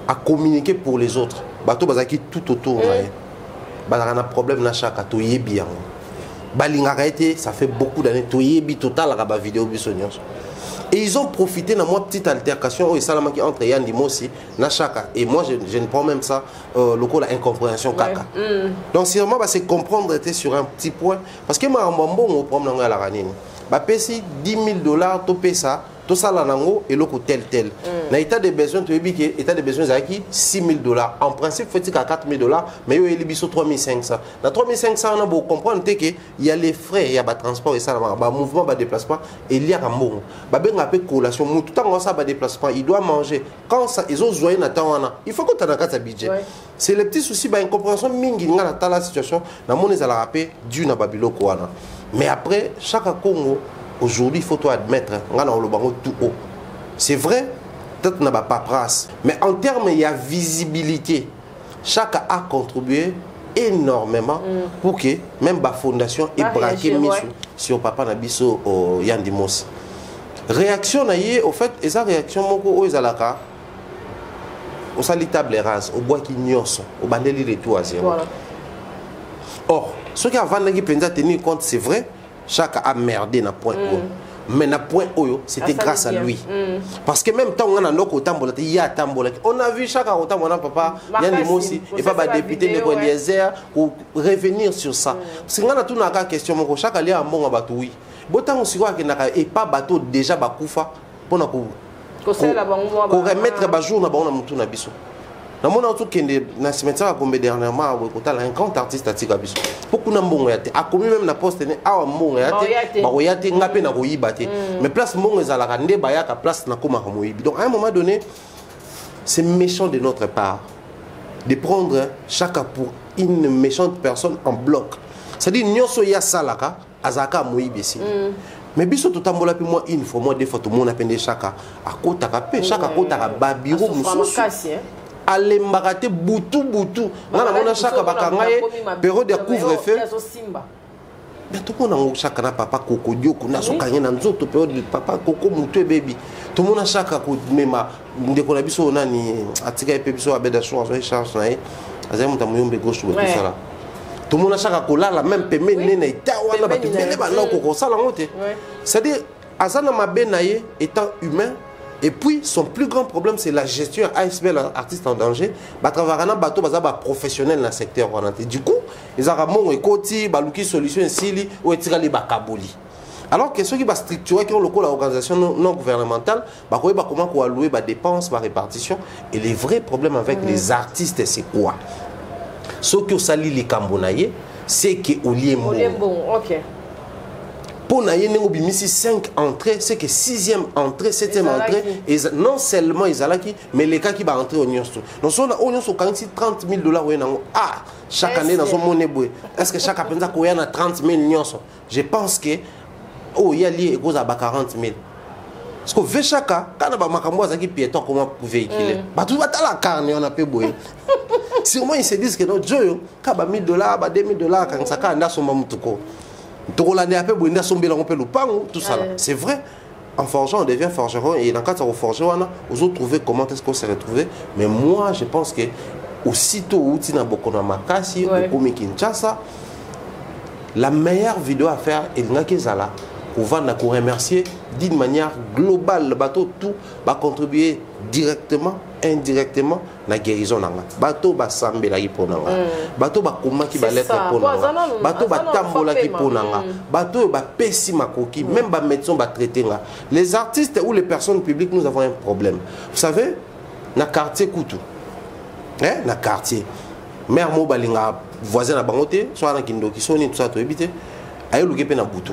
à communiquer pour les autres bato bazaki tout autour na na problème na chaka to yebi ça fait beaucoup d'années total la vidéo bisognos Et ils ont profité de ma petite altercation entre Yann Dimossi et Chaka. Et moi, je ne prends même ça, le coup, la incompréhension caca. Donc, c'est vraiment c'est comprendre sur un petit point. Parce que moi, on prend à la ranine. Si 10 000 $, tu payes ça. Tout ça là et l'autre tel. Na état de besoin tu dis que état de besoin c'est 6 000 $. En principe faut dire 4 000 $, mais il y a 3 500. Dans 3 500 on a beau comprendre que il y a les frais, il y a le transport et ça ba mouvement ba déplacement et il y a un bon. Ba ben appel collation tout temps ça ba déplacement, il doit manger. Quand ça ils ont besoin d'attendre il faut que tu aies un budget. C'est le petit souci ba incompréhension mingi dans la situation na mon les ala rapper du na babilo kwana. Mais après chaque Congo aujourd'hui, il faut admettre, tout haut. C'est vrai, peut-être qu'on n'a pas paperasse. Mais en termes, il y a visibilité. Chacun a contribué énormément pour que même la fondation ait braqué sur Papa Nabiso Yann Dimossi. Réaction, au fait, et sa réaction, on s'allie table rase, au bois qui nyos, au bandeli de tout à zéro. Or, ce qui avant de tenir compte, c'est vrai. Chacun a merdé na point haut. Mais na point haut, c'était grâce à lui. Parce que même temps on a nos tambola, il y a tambola. On a vu chacun au tambola papa, Yann Dimossi et pas député de Eliezer pour revenir sur ça. Si on a tout na question mon chacun aller à bon bateau oui. Botan aussi quoi que na et pas bateau déjà bakufa pour na ko remettre ba jour na ba on a mutu na biso. Na mona tout kende na cimetière comme dernièrement un grand artiste atika biso beaucoup na mbongo ya te akomi même na poste ne awa mbongo ya te ba ya te ngape na koyiba te mais place mbongo ezalaka nde ba ya ka place na koma koyibi. Donc à un moment donné c'est méchant de notre part de prendre chacun pour une méchante personne en bloc. C'est-à-dire nyoso ya salaka azaka moyibi ici. Mais biso tout tambola puis moi une fois moi deux fois tout le monde appelle chacun à kota ka pe chacun kota ka ba bureau mususu alembakate butu ngana mona chaka bakangaye période de couvre-feu mais tout le monde chaka na papa koko dioko na sokanye na nzoto période de papa koko mutu baby tout le monde chaka ko mema ndeko na biso nani atika epe biso abeda so charge na ye azai muta muyombe gauche tout ça là tout le monde chaka ko la même peme nene itawa na batu bele ba na koko sala ngote c'est-à-dire azana mabe na ye étant humain. Et puis, son plus grand problème, c'est la gestion ASB, l'artiste en danger. Bah, travailler dans bateau, bah, professionnel dans le secteur. Du coup, ils ont mon écoti, bah, l'outil solution ici, ou étirer les bakaboli. Alors que ceux qui vont structurer, qui ont le coup l'organisation non gouvernementale, bah, comment qu'on allouer, bah, dépenses, bah, répartition. Et les vrais problèmes avec les artistes, c'est quoi? Ceux qui ont sali les Cambonaïs, c'est qui ont lié
ok.
Pour naïe n'obéit 5 entrées, c'est que 6e entrée, 7e entrée, et non seulement ils allaient mais les cas qui vont entrer au Nyons. Donc on a Nyons au 30 000 $. Ah, chaque année dans son monnaie. Est-ce que chaque appel qu'on a 30 000 Nyons? Je pense que oh il y a lié cause à 40 000. Parce que ve chaka quand on a makambo ça qui piéton comment pour véhiculer. Bah tout va dans la carne on a peu boy. Sûrement ils se disent que non Dieu quand ba $1 000 ba $2 000 quand ça quand son mamutuko. Tout ça c'est vrai. En forgeant on devient forgeron et dans le cas de forgeron on a trouvé comment est-ce qu'on s'est retrouvé. Mais moi je pense que aussitôt où tu n'as beaucoup de makasi au Kinshasa la meilleure vidéo à faire est là on va nous remercier d'une manière globale le bateau tout va contribuer directement indirectement la guérison nanga bateau ba sambela ki pona bateau ba koma ki ba lettre pona bateau ba tambola ki pona bateau ba pesi makoki même ba médecin ba traiter nga. Les artistes ou les personnes publiques nous avons un problème. Vous savez na quartier Koutou na quartier mère mo balinga voisin na bangote soit na kindoki soni tout ça to ebité ayo luke pe na butu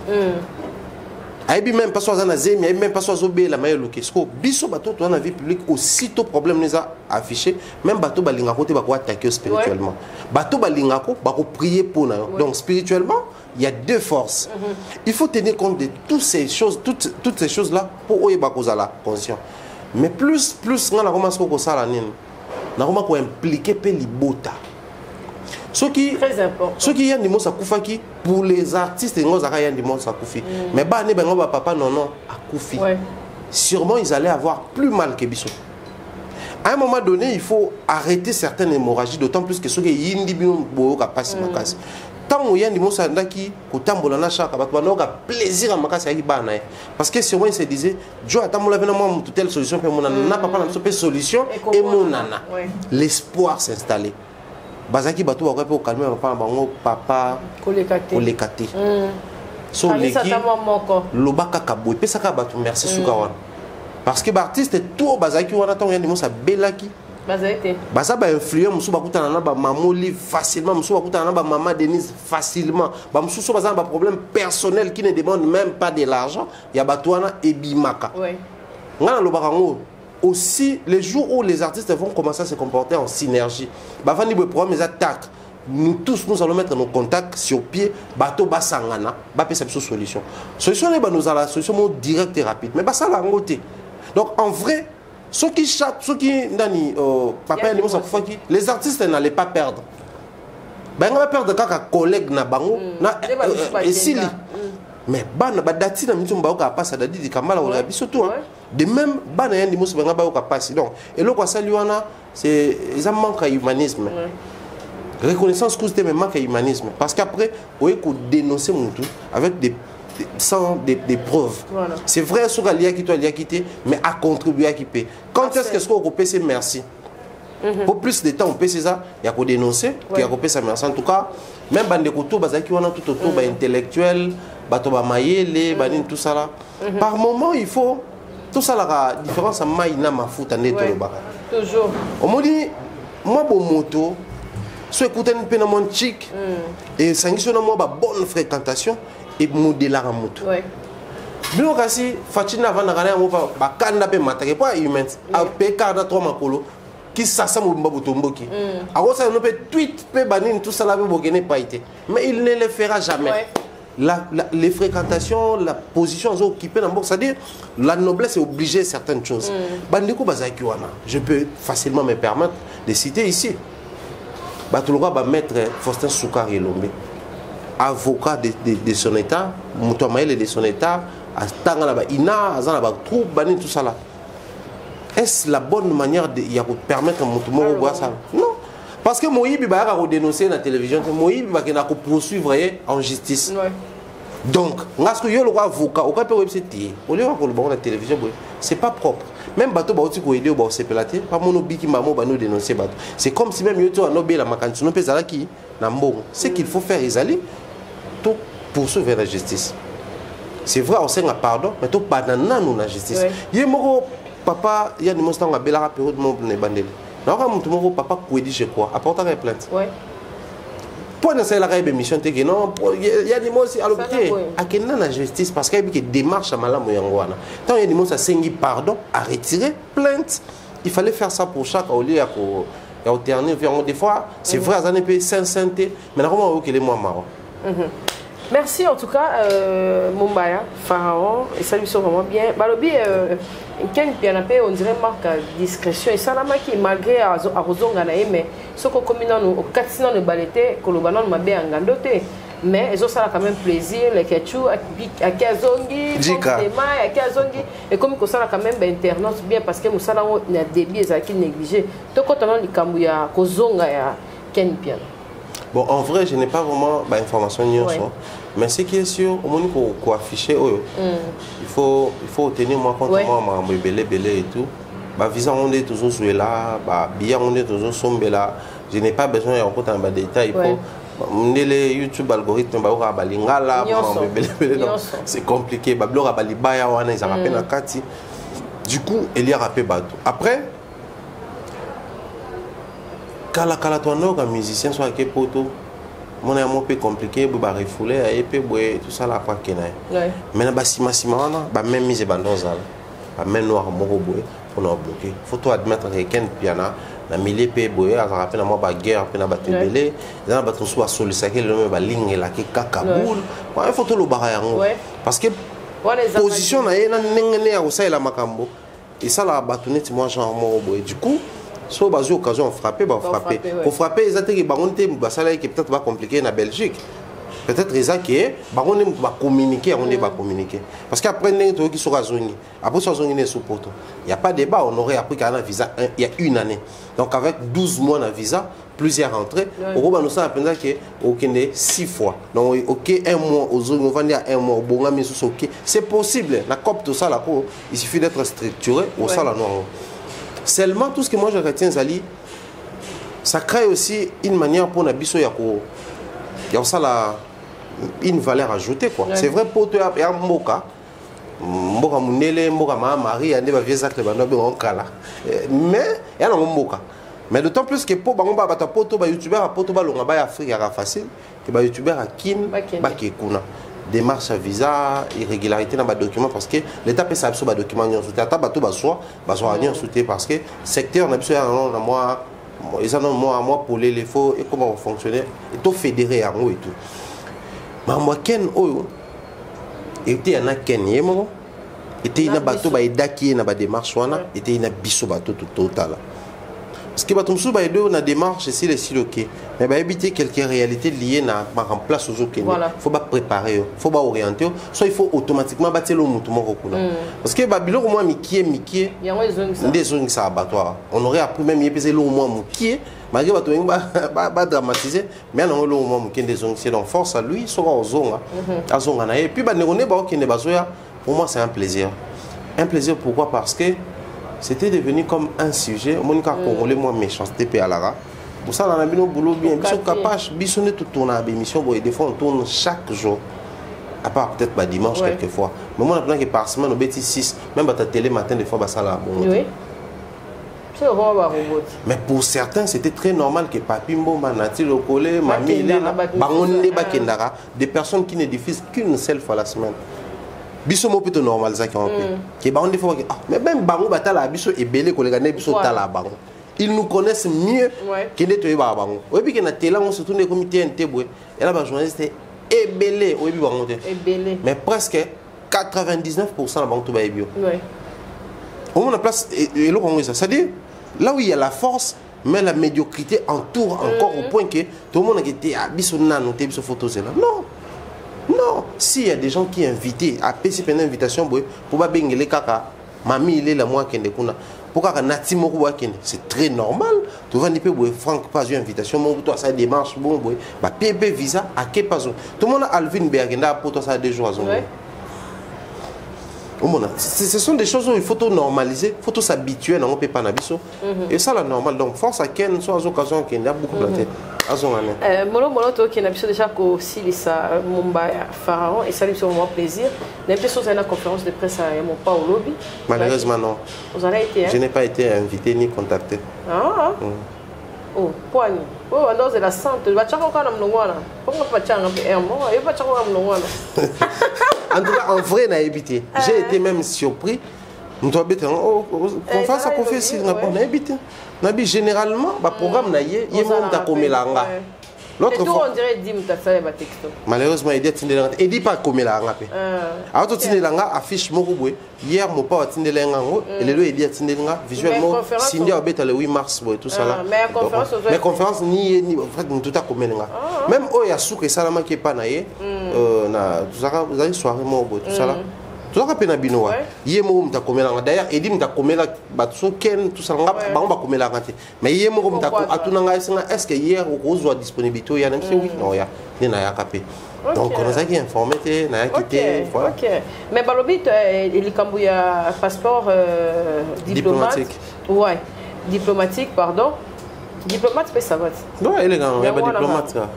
Aïbi même pas soit Zanazé, même pas soit Zobé, la meilleure location. Biso bateau, toi, dans la vie publique, aussitôt problème nous a affiché. Même bateau balingako, tu vas attaquer spirituellement. Bateau balingako, tu vas prier pour nous. Donc spirituellement, il y a deux forces. Il faut tenir compte de toutes ces choses, toutes ces choses-là pour oyer bakozala conscient. Mais plus, on a commencé à ça la nine. On a commencé à impliquer Pelibota. Ce qui y a des mots qui pour les artistes et nous a des mots Sakoufi. Mais bah ne bengo papa non à Koufi. Sûrement ils allaient avoir plus mal que Bissot. À un moment donné, il faut arrêter certaines hémorragies, d'autant plus que ceux qui yindi bino boyo ka passe makasi. tant que yandi mosa ndaki kotambola na chaka bato banoka plaisir à makasi ya bana parce que sûrement il se disait Joe atambola vena moi telle solution pe mon na papa na so solution et mon nana l'espoir s'installer bazaki bato ba ko calmer papa bango papa kolekate so leki lobaka kaboy pesa ka bato merci suka wana parce que l'artiste tout bazaki wana tant yandi mosa belaki ça va influer musu bakutana na ba mamoli facilement musu bakutana na ba maman Denise facilement ba musu so bazana ba problème personnel qui ne demande même pas de l'argent ya batouana et bimaka ngana lo barango aussi les jours où les artistes vont commencer à se comporter en synergie ba fani bo problème les attaques nous tous nous allons mettre nos contacts sur pied bateau basangana ba pesa solution ne ba nous la solution directe et rapide mais ba ça la ngoté donc en vrai ceux qui papa les artistes n'allaient pas perdre. Ben on va perdre quand un collègue na bango na esili. Mais bana badati na mitumba oka passa dadi di kamala wala biso tout de même bana yandi musu benga ba oka passer donc et lo kwa saliwana c'est ça manque à humanisme. Reconnaissance cause de manque à humanisme parce qu'après on est dénoncer mon tout avec sans des preuves. Voilà. C'est vrai, ce qui doit quitté, mais à contribuer à quitter. Quand est-ce qu'on peut c'est merci? Pour plus de temps, on peut ça, il y a qu'à dénoncer, il y a qu'à payer ça merci. En tout cas, même bande de couteaux, qui ont tout autour, intellectuel, batoba maïele, tout ça là. Par moment, il faut tout ça la différence à maïna ma fout en état
toujours.
On me dit, moi bon moto, soit écouter une peine mon chic et sanctionner moi bonne fréquentation. Et modèle à moto. Bilo kasi fatina vana kana mo ba kanda pe matake pas humain a pe kada to makolo qui sasa mo mbabu tomboki a ça no peut tweet pe banine tout ça là be bogene pas été mais il ne le fera jamais. Les fréquentations, la position occupée dans le box, c'est-à-dire la noblesse est obligée certaines choses. Bandiko bazaki wana, je peux facilement me permettre de citer ici. Batulwa ba maître Faustin Soukari Lombe, avocat de son état, Moutouamaël de son état, à Tangana, Ina, Azana, Troupe, Bani, tout ça là. Est-ce la bonne manière de permettre à Moutouamo de voir ça? Non. Parce que Moïbi va dénoncer la télévision, Moïbi va poursuivre en justice. Donc, lorsque il y a un avocat, au cas où il y a la télévision, c'est pas propre. Même bateau ba otiko aider ba sepelaté pas mono biki mamo ba nous dénoncer bateau. C'est comme si même yoto anobe la makantu no pezala ki na mbongo. Ce qu'il faut faire ezali tout poursuivre la justice. C'est vrai on sait un pardon mais tout banana nous la justice. Yemoko papa ya ni mostanga bela période mon ne bandeli. Na ka mutu moko papa kwedi je crois apporter une plainte. Ouais. Pour ne la émission que non il y a des mots à l'hôpital à quelle la justice parce qu'il y a des démarches à malamu yangwana tant il y a des mots à sengi pardon à retirer plainte il fallait faire ça pour chaque au lieu à alterner des fois c'est vrai à peu 500 mais normalement ok les mois marrant.
Merci en tout cas Mumbaya Pharaon et ça lui sont vraiment bien balobi Ken Pianapé on dirait marque discrétion et ça la qui malgré à Rozonga na mais ce qu'on combine au katsina ne balete kolobana ma be angandote mais ils ont ça quand même plaisir les ketchou à Kazongi à Kazongi et comme que ça quand même internaute bien parce que musala on a débit ça qui négligé donc quand on likambu ya kozonga ya Ken Piana.
Bon, en vrai, je n'ai pas vraiment d'informations mais ce qui est sûr, au moment où on affiche, il faut tenir moi compte moi, belé et tout. Bah visa on est toujours sur là, bah bien on est toujours sombre là. Je n'ai pas besoin de rencontrer un détail pour les YouTube algorithme bah ora balingala, c'est compliqué. Bah blora balibaya wana ils rappellent à Kati. Du coup, il y a rappelé bateau. Après kala toi non comme musicien soit que poto mon amour un peu compliqué bu ba refouler et puis tout ça là pas kenai mais na basima wana ba même mise bandozala ba même noir moko boy pour nous bloquer faut toi admettre que Ken Piana na milieu pe boy a rappelé na moi ba guerre pe na batebele na ba soit solliciter le ba ligne la ki kakaboul il faut tout le barayango parce que position na yena ngene ya usala makambo et ça la batonete moi genre moko boy du coup so bazo occasion frapper bah frapper pour frapper ils attaquent baronté basala qui peut-être va compliquer na Belgique peut-être ils que baronné va communiquer on va communiquer parce qu'après n'est qui sera zoni après ça zoni n'est sous il y a pas débat on aurait appris qu'un visa il y a une année donc avec 12 mois de visa plusieurs entrées. Au gros, nous sommes à que ok 6 fois. Donc ok 1 mois aux autres, on va dire 1 mois. Bon, ok, c'est possible. La COP tout ça là, il suffit d'être structuré au ça là non. Seulement tout ce que moi je retiens Zali, ça crée aussi une manière pour Nabiso Yako. Il y a ça là une valeur ajoutée quoi. C'est vrai pour toi il y a Mboka. Mboka Munele, Mboka Marie, ande ba vieux acte ba no kala. Mais il y a un Mboka. Mais d'autant plus que pour bango ba poto ba youtubeur poto ba longa ba Afrique ya facile que ba youtubeur a kin ba kekuna. Démarche à visa, irrégularité dans les documents parce que l'État peut savoir les documents en soutien. L'État peut en soutien parce que le secteur n'a pas moi, ils ont moi pour les faux et comment fonctionner. Et tout fédéré à moi et tout. Mais moi, Ken, était un Ken, était un bateau, il a démarche, était un biso bateau tout total. Parce que bateau ba deux na démarche ici les siloqués mais ba éviter quelques réalités liées na en place aux autres. Faut pas préparer, faut pas orienter, soit il faut automatiquement battre le mouvement recula. Parce que babilo au moins mikie des zones ça abattoir. On aurait appris même yepese le moins mikie malgré bateau ba dramatiser mais non le moins mikie des zones c'est donc force à lui soit aux zones à zone na et puis ba ne ba okende bazoya pour moi c'est un plaisir. Un plaisir pourquoi parce que c'était devenu comme un sujet. Mon cas congolais moi méchanceté pe alara. Pour ça on a mis nos boulot bien. Biso capable bisonner tout tourner à émission et des fois on tourne chaque jour. À part peut-être pas dimanche quelquefois. Mais moi on a plein que par semaine au bêtis 6 même à ta télé matin des fois bah ça là bon. Oui. C'est robot. Mais pour certains c'était très normal que papi mbomba nati le collé mamie bangonde bakendara des personnes qui ne diffusent qu'une seule fois la semaine. Biso mo plutôt normal ça qui on peut qui ba on des fois mais même bango batala biso ebele ko legane biso tala bango ils nous connaissent mieux que les toyeba bango oyebi ke na tela on se tourne comité ntebwe et là ba journaliste ebele oyebi bango te ebele mais presque 99% la bango to ba ebio on a place et le congo ça c'est-à-dire là où il y a la force mais la médiocrité entoure encore au point que tout le monde a été biso nano te biso photo c'est là non, s'il y a des gens qui invitent à PCP une invitation pour pas bengele kaka, mamie il est la moi qui est kuna. Pour kaka nati moko wakene, c'est très normal. Tu vas niper Franck pas une invitation, mon toi ça démarche bon bah PP visa à quel pas. Tout le monde a Alvin Bergenda pour toi ça 2 jours. Ce sont des choses où il faut tout normaliser, il faut tout s'habituer, on peut pas nabiso. Et ça la normal. Donc force à Ken soit aux occasions qu'il y a beaucoup planté.
Molo to qui n'a pas déjà que si ça Mumbai Pharaon et ça lui fait vraiment plaisir. L'impression c'est une conférence de presse à mon pas au lobby.
Malheureusement non.
Vous avez été.
Je n'ai pas été invité ni contacté.
Ah. Oh, poigne. Oh, alors c'est la santé. Va tchako kana mlongwana. Pourquoi pas tchanga pe moi, il va tchako mlongwana.
En tout cas, en vrai, n'a évité. J'ai été même surpris. Nous doit être conférence à confesser, n'a évité. Nabi généralement, le programme n'a yé, il monte à Komelanga. L'autre fois, on dirait dim ta ça ba texto. Malheureusement, il dit tindélanga. Il dit pas Komelanga pe. Alors to tindélanga affiche mokubwe. Hier mon pas tindélanga ngo et le il dit tindélanga visuellement Cindy obeta le 8 mars tout ça là. Mais conférence ni en fait tout à Komelanga. Même oh ya souke salama qui pas na yé na tout ça vous allez soirée mo tout ça là. Tout ça pena binoa. Yé mo mta Komelanga d'ailleurs il dit mta Komela batso ken tout ça nga ba ba Komelanga te. Mais yé mo mta atunanga est-ce que hier au reçoit disponibilité il y a même si oui non ya ni na ya capé. Donc on a qui informé te na ya quitté voilà. OK.
Mais balobit il kambuya passeport diplomatique. Ouais. Diplomatique pardon. Diplomate peut ça va.
Non, élégant, il y a pas diplomate là.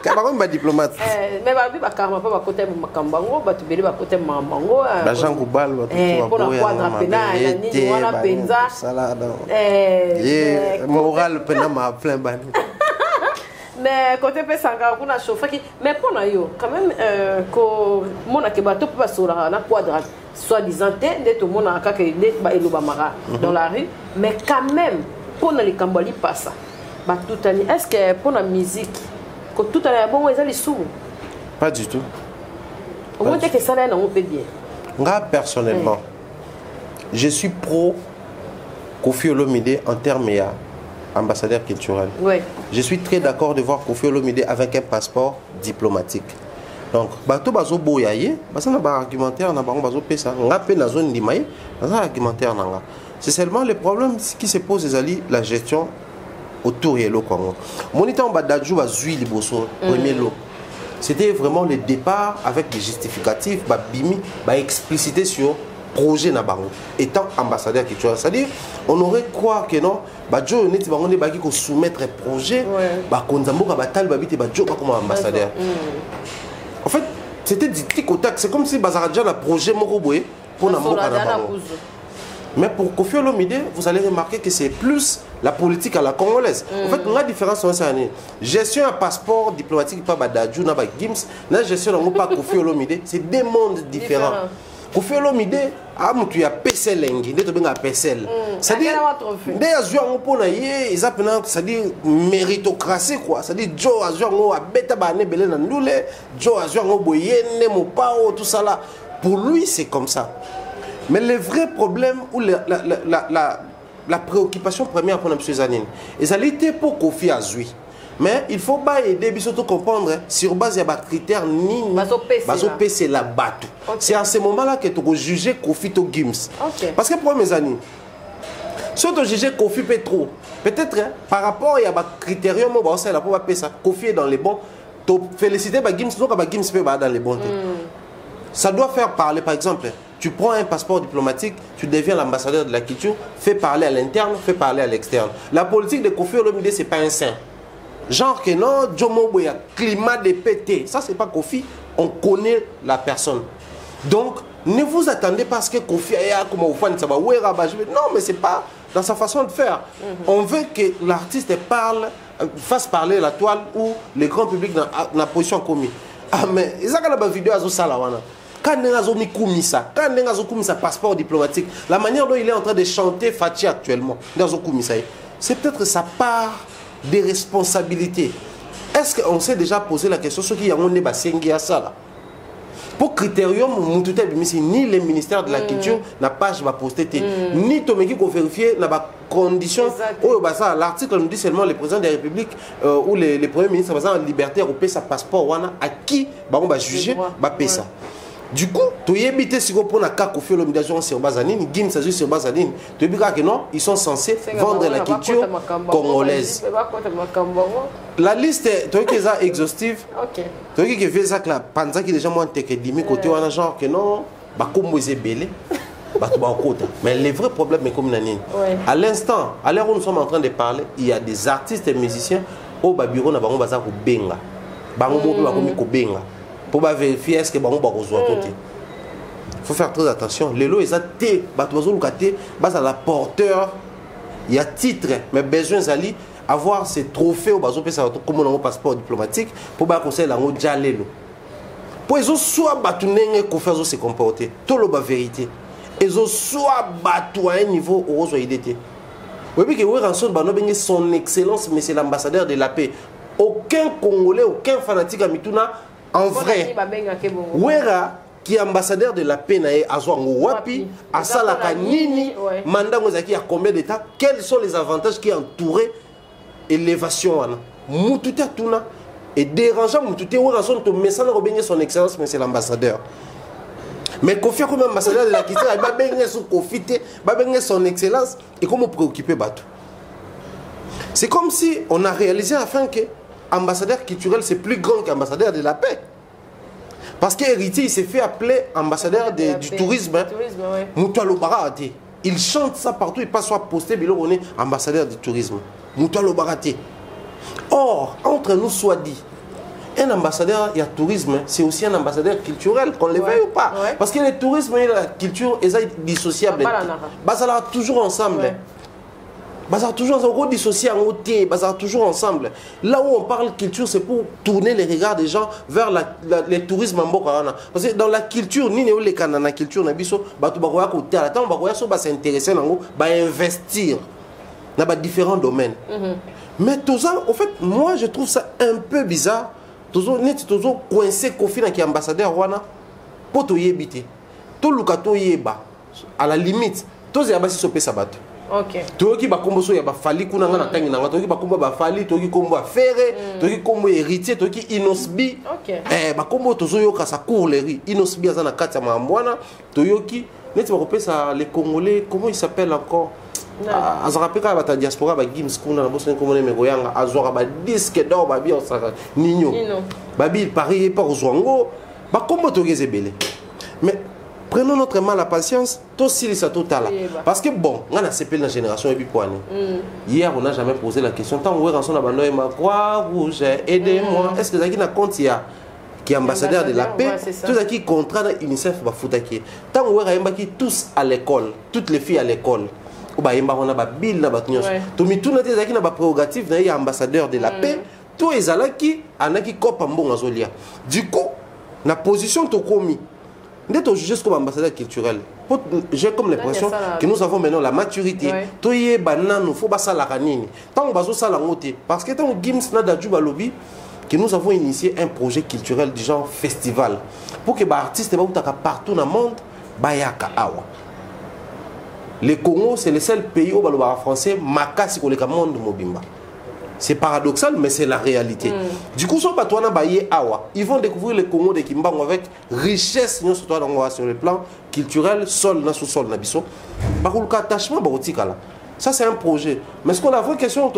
Kabaron ba diplomate.
Mais ba bi ba karma pas ba côté makambango, ba tubeli ba côté mamango.
Ba Jean Koubal ba tout
pour la quadra pena ni wana penza.
Salade. Moral pena ma plein ban.
Mais côté pesanga kuna chauffeur qui mais pour na yo quand même ko mona ke ba to pas sur la quadra soit disant de tout monde aka que net ba eloba mara dans la rue mais quand même pour na les kambali passe bah tout année est-ce que pour la musique que tout année bon ils allaient sous
pas du tout
au moins que ça là on peut bien
moi personnellement je suis pro Koffi Olomide en termes ambassadeur culturel. Oui. Je suis très d'accord de voir Koffi Olomide avec un passeport diplomatique. Donc, bateau bazo boyaye, ça n'a pas argumentaire, n'a pas bazo pesa, on a peine la zone d'Imaï, ça argumentaire nanga. C'est seulement le problème qui se pose, c'est la gestion autour de l'eau. Mon état en bas d'adjou va zui liboso, premier lot. C'était vraiment le départ avec des justificatifs, bimi, explicité sur projet Nabango, étant ambassadeur culturel. C'est-à-dire, on aurait croire que non, Joe n'est pas qu'on soumettre un projet, Konzambo Kabatal Babite Joe comme ambassadeur. En fait, c'était du tic au tac. C'est comme si Bazaradja a un projet Moroboé pour Nabango. Mais pour Kofi Olomide, vous allez remarquer que c'est plus la politique à la congolaise. En fait, la différence, c'est gestion un passeport diplomatique, pas Badadjou, n'a pas Gims, la gestion n'a pas Kofi Olomide, c'est deux mondes différents. Kofi Olomide, tu as PCL, tu as PCL. C'est-à-dire, c'est-à-dire méritocratie, quoi. C'est-à-dire, Joe a joué à Beta Bane Belen Ndoule, Joe a joué à Boyene, Mopao, tout ça là. Pour lui, c'est comme ça. Mais le vrai problème ou la préoccupation première pour M. Zanine, ça été pour Kofi Azui. Mais il faut pas aider surtout comprendre sur base de critères ni PC la batte. C'est à ce moment-là que tu vas juger Kofi to Gims. Parce que pour mes amis, si tu juges Kofi trop, peut-être par rapport à des critériums, Kofi est dans les bons. Tu féliciter Gims, donc Gims peut dans les bons. Ça doit faire parler, par exemple. Tu prends un passeport diplomatique, tu deviens l'ambassadeur de la culture, fais parler à l'interne, fais parler à l'externe. La politique de Kofi Olomide, ce n'est pas un saint. Genre que non, Jomo Boya, climat de PT. Ça, c'est pas Kofi, on connaît la personne. Donc, ne vous attendez pas à ce que Kofi aille comme au fan, ça va. Non, mais c'est pas dans sa façon de faire. On veut que l'artiste fasse parler la toile ou le grand public dans la position commise. Ah, mais ils ont la vidéo à Salawana. Quand on a mis sa passeport diplomatique, la manière dont il est en train de chanter Fatih actuellement, c'est peut-être sa part de responsabilité. Est-ce qu'on s'est déjà posé la question sur qui a un ça? Pour critérium, ni le ministère de la Culture n'a pas posté, ni Tomeki qu'on vérifier la condition. L'article nous dit seulement le président de la République ou le premier ministre en liberté européen sa passeport à qui on va juger, ça. Du coup, tu as évité si on prend un cas Kofi Olomide sur Bazanine, Gims sur Bazanine, tu as que non, ils sont censés vendre la culture congolaise. La liste est exhaustive. Tu as vu que ça la panza qui déjà moins technique côté on a genre que non, bah comme vous êtes belé, mais le vrai problème est comme Nanine. À l'instant, à l'heure où nous sommes en train de parler, il y a des artistes et musiciens au bureau na bango bazar ko benga, bango mo ba ko benga. Pour vérifier est-ce que il faut faire très attention. Les lots, ils ont la porteur, il y a titre, mais besoin d'aller avoir ces trophées au bateau comme un passeport diplomatique pour conseiller la jalelo. Pour ils ont soit battu qu'on se comporter, tout le vérité. Ils ont soit battu à un niveau où ils ont été. Oui, puis que son excellence, mais c'est l'ambassadeur de la paix. Aucun Congolais, aucun fanatique à Mituna. En vrai, Wera, qui est ambassadeur de la paix, à Wapi, à Salakanini, mandat à combien d'États, quels sont les avantages qui entourent l'élévation Moututa Tuna et dérangeant Moututa, Wera son son excellence, mais c'est l'ambassadeur. Mais Kofi comme ambassadeur de la culture, il va bien son confité, va bien son excellence et comment préoccuper Batou. C'est comme si on a réalisé afin que ambassadeur culturel, c'est plus grand qu'ambassadeur de la paix. Parce qu'Héritier, il s'est fait appeler ambassadeur du tourisme. Moutoualo Barate. Il chante ça partout, il passe soit posté, mais on est ambassadeur du tourisme. Moutoualo Barate. Or, entre nous soit dit, un ambassadeur, il y a tourisme, c'est aussi un ambassadeur culturel, qu'on le veuille ou pas. Parce que le tourisme et la culture, ils sont dissociables. Ça va toujours ensemble. Bazar toujours dissocié en côté, bazar toujours ensemble. Là où on parle culture, c'est pour tourner les regards des gens vers le tourisme en Bokarana. Parce que dans la culture, ni les canana culture na biso, batu bakoya côté à la temps bakoya so ba s'intéresser nango, ba investir dans différents domaines. Mais tout ça, en fait, moi je trouve ça un peu bizarre. Toujours coincé Kofi qui est ambassadeur wana pour to yebité. Tout le kato yeba à la limite, tous les abasi sopé sabato. Toki bakombo so ya bafali kuna ngana tangi nanga toki bakombo bafali toki kombo afere toki kombo héritier toki inosbi bakombo tozoyo ka sa courlerie inosbi azana kati ya mambwana toyoki neti bakopesa les Congolais comment il s'appelle encore azarapeka ba ta diaspora ba Gims kuna na bosse ko mone megoyanga azora ba disque d'or ba bi osaka Nino babi Paris pas ozwango ba kombo togeze belé mais prenons notre mal la patience tout si ça total parce que bon on a CP la génération et bipoane hier on n'a jamais posé la question tant on rançon na bando et ma croix rouge aidez-moi est-ce que ça qui na compte qui est ambassadeur de la paix tout ça qui contrat UNICEF ba futaki tant on a qui tous à l'école toutes les filles à l'école ou ba yemba on a ba bill na ba nyos to mituna te zaki na ba prérogative na ambassadeur de la paix tout ezalaki anaki kopa mbonga zolia du coup la position to komi d'être jugé comme ambassadeur culturel. J'ai comme l'impression que nous avons maintenant la maturité. Tout y est banane, il faut pas ça la canine. Tant on va ça la montée. Parce que tant Gims n'a d'adjouba lobby que nous avons initié un projet culturel du genre festival pour que les artistes partout dans le monde bayaka awa. Le Congo c'est le seul pays où le français makasi ko le monde mobimba. C'est paradoxal, mais c'est la réalité. Du coup, ils vont découvrir le Congo de Kimbango avec richesse sur le plan culturel, sol, sous-sol. Par contre, attachement, ça c'est un projet. Mais ce qu'on a vraie question,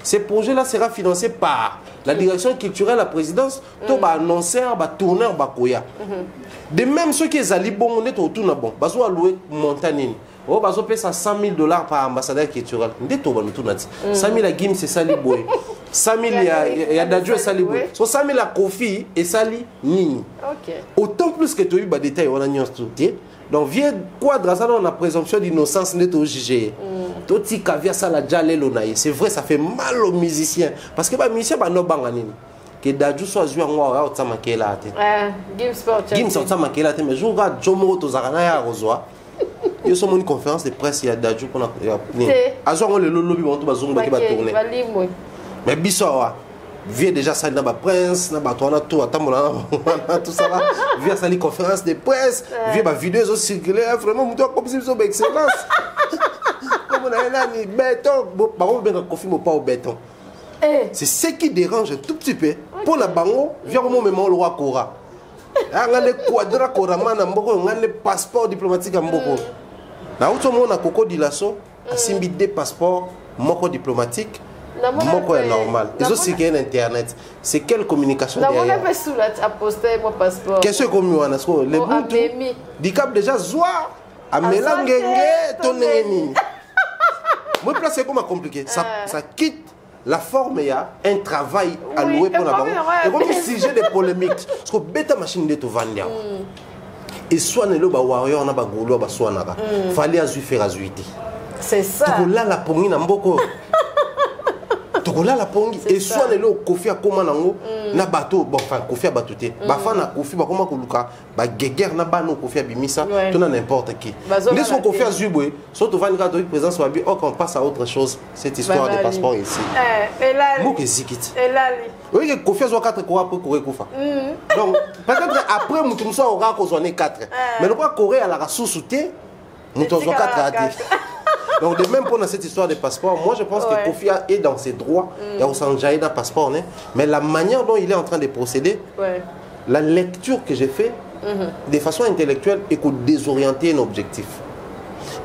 ce projet-là sera financé par la direction culturelle, la présidence, annonceur, tourneur, de même ceux qui sont allés bon, on est autour de bon, ils vont louer montagne. Oh, bah, on paye ça $100,000 par ambassadeur culturel. 100 000 à Gims et Sali Boy. 100 000 il y a Dadjo et Sali Boy. 100 000 à Kofi et Sali Nini. Autant plus que tu as eu des détails, on a mis tout. Donc, viens quadra ça dans la présomption d'innocence n'est au jugé. Toti caviar ça la jalé l'onaï. C'est vrai, ça fait mal aux musiciens. Parce que les musiciens, ils n'ont pas que Dadjo soit joué en moi, au Tsamakela. Gims au Tsamakela, mais je regarde Jomo Tozarana à Rosoa. Il y a une conférence de presse, il y a Dadjo qu'on a on le lobby on va tourner. Mais Bissoa vient déjà ça dans la prince, dans la tout tout ça là, vient ça les conférences de presse, vient ma vidéo aussi circuler vraiment mon comme si c'est excellence. Comme on a là ni béton, par contre bien confirme pas au béton. C'est ce qui dérange un tout petit peu. Pour la bango, vient au moment le roi Kora. On a les quadra Koraman en Boko, on a les passeports diplomatiques en Boko. Na autre monde a Coco Dilasso a simbi des passeports moko diplomatiques moko est normal. Les autres c'est qu'il y a internet. C'est quelle communication derrière?
On a sous la a posté mon passeport.
Qu'est-ce que comme on a so les buntu dicap déjà zoa a melangenge toneni. Moi place c'est comment compliqué. Ça quitte la forme, il y a un travail alloué pour la banque. Et comme sujet de polémique, parce que bêta machine de te vendre. Et soit le warrior na bagolo ba soanaka fallait azu faire azuité
c'est ça
to la la pongi na mboko to la la pongi et soit le kofi akoma nango na bateau bon enfin kofi abatuté ba fa na kofi ba koma koluka ba geger na ba no kofi abimisa to na n'importe qui dès son kofi azubwe so to vendre de présence ba bi on passe à autre chose cette histoire de passeport ici
et là
mo que zikit
et là
oui que kofi azo 4 ko après ko kofa donc peut-être après mutumso aura ko zoné 4 mais le quoi Corée à la sous-souté mutumso 4 a dit. Donc de même pour cette histoire de passeport, moi je pense que Kofi est dans ses droits, il y a aussi un passeport, mais la manière dont il est en train de procéder, la lecture que j'ai fait de façon intellectuelle est qu'on désorienter un objectif.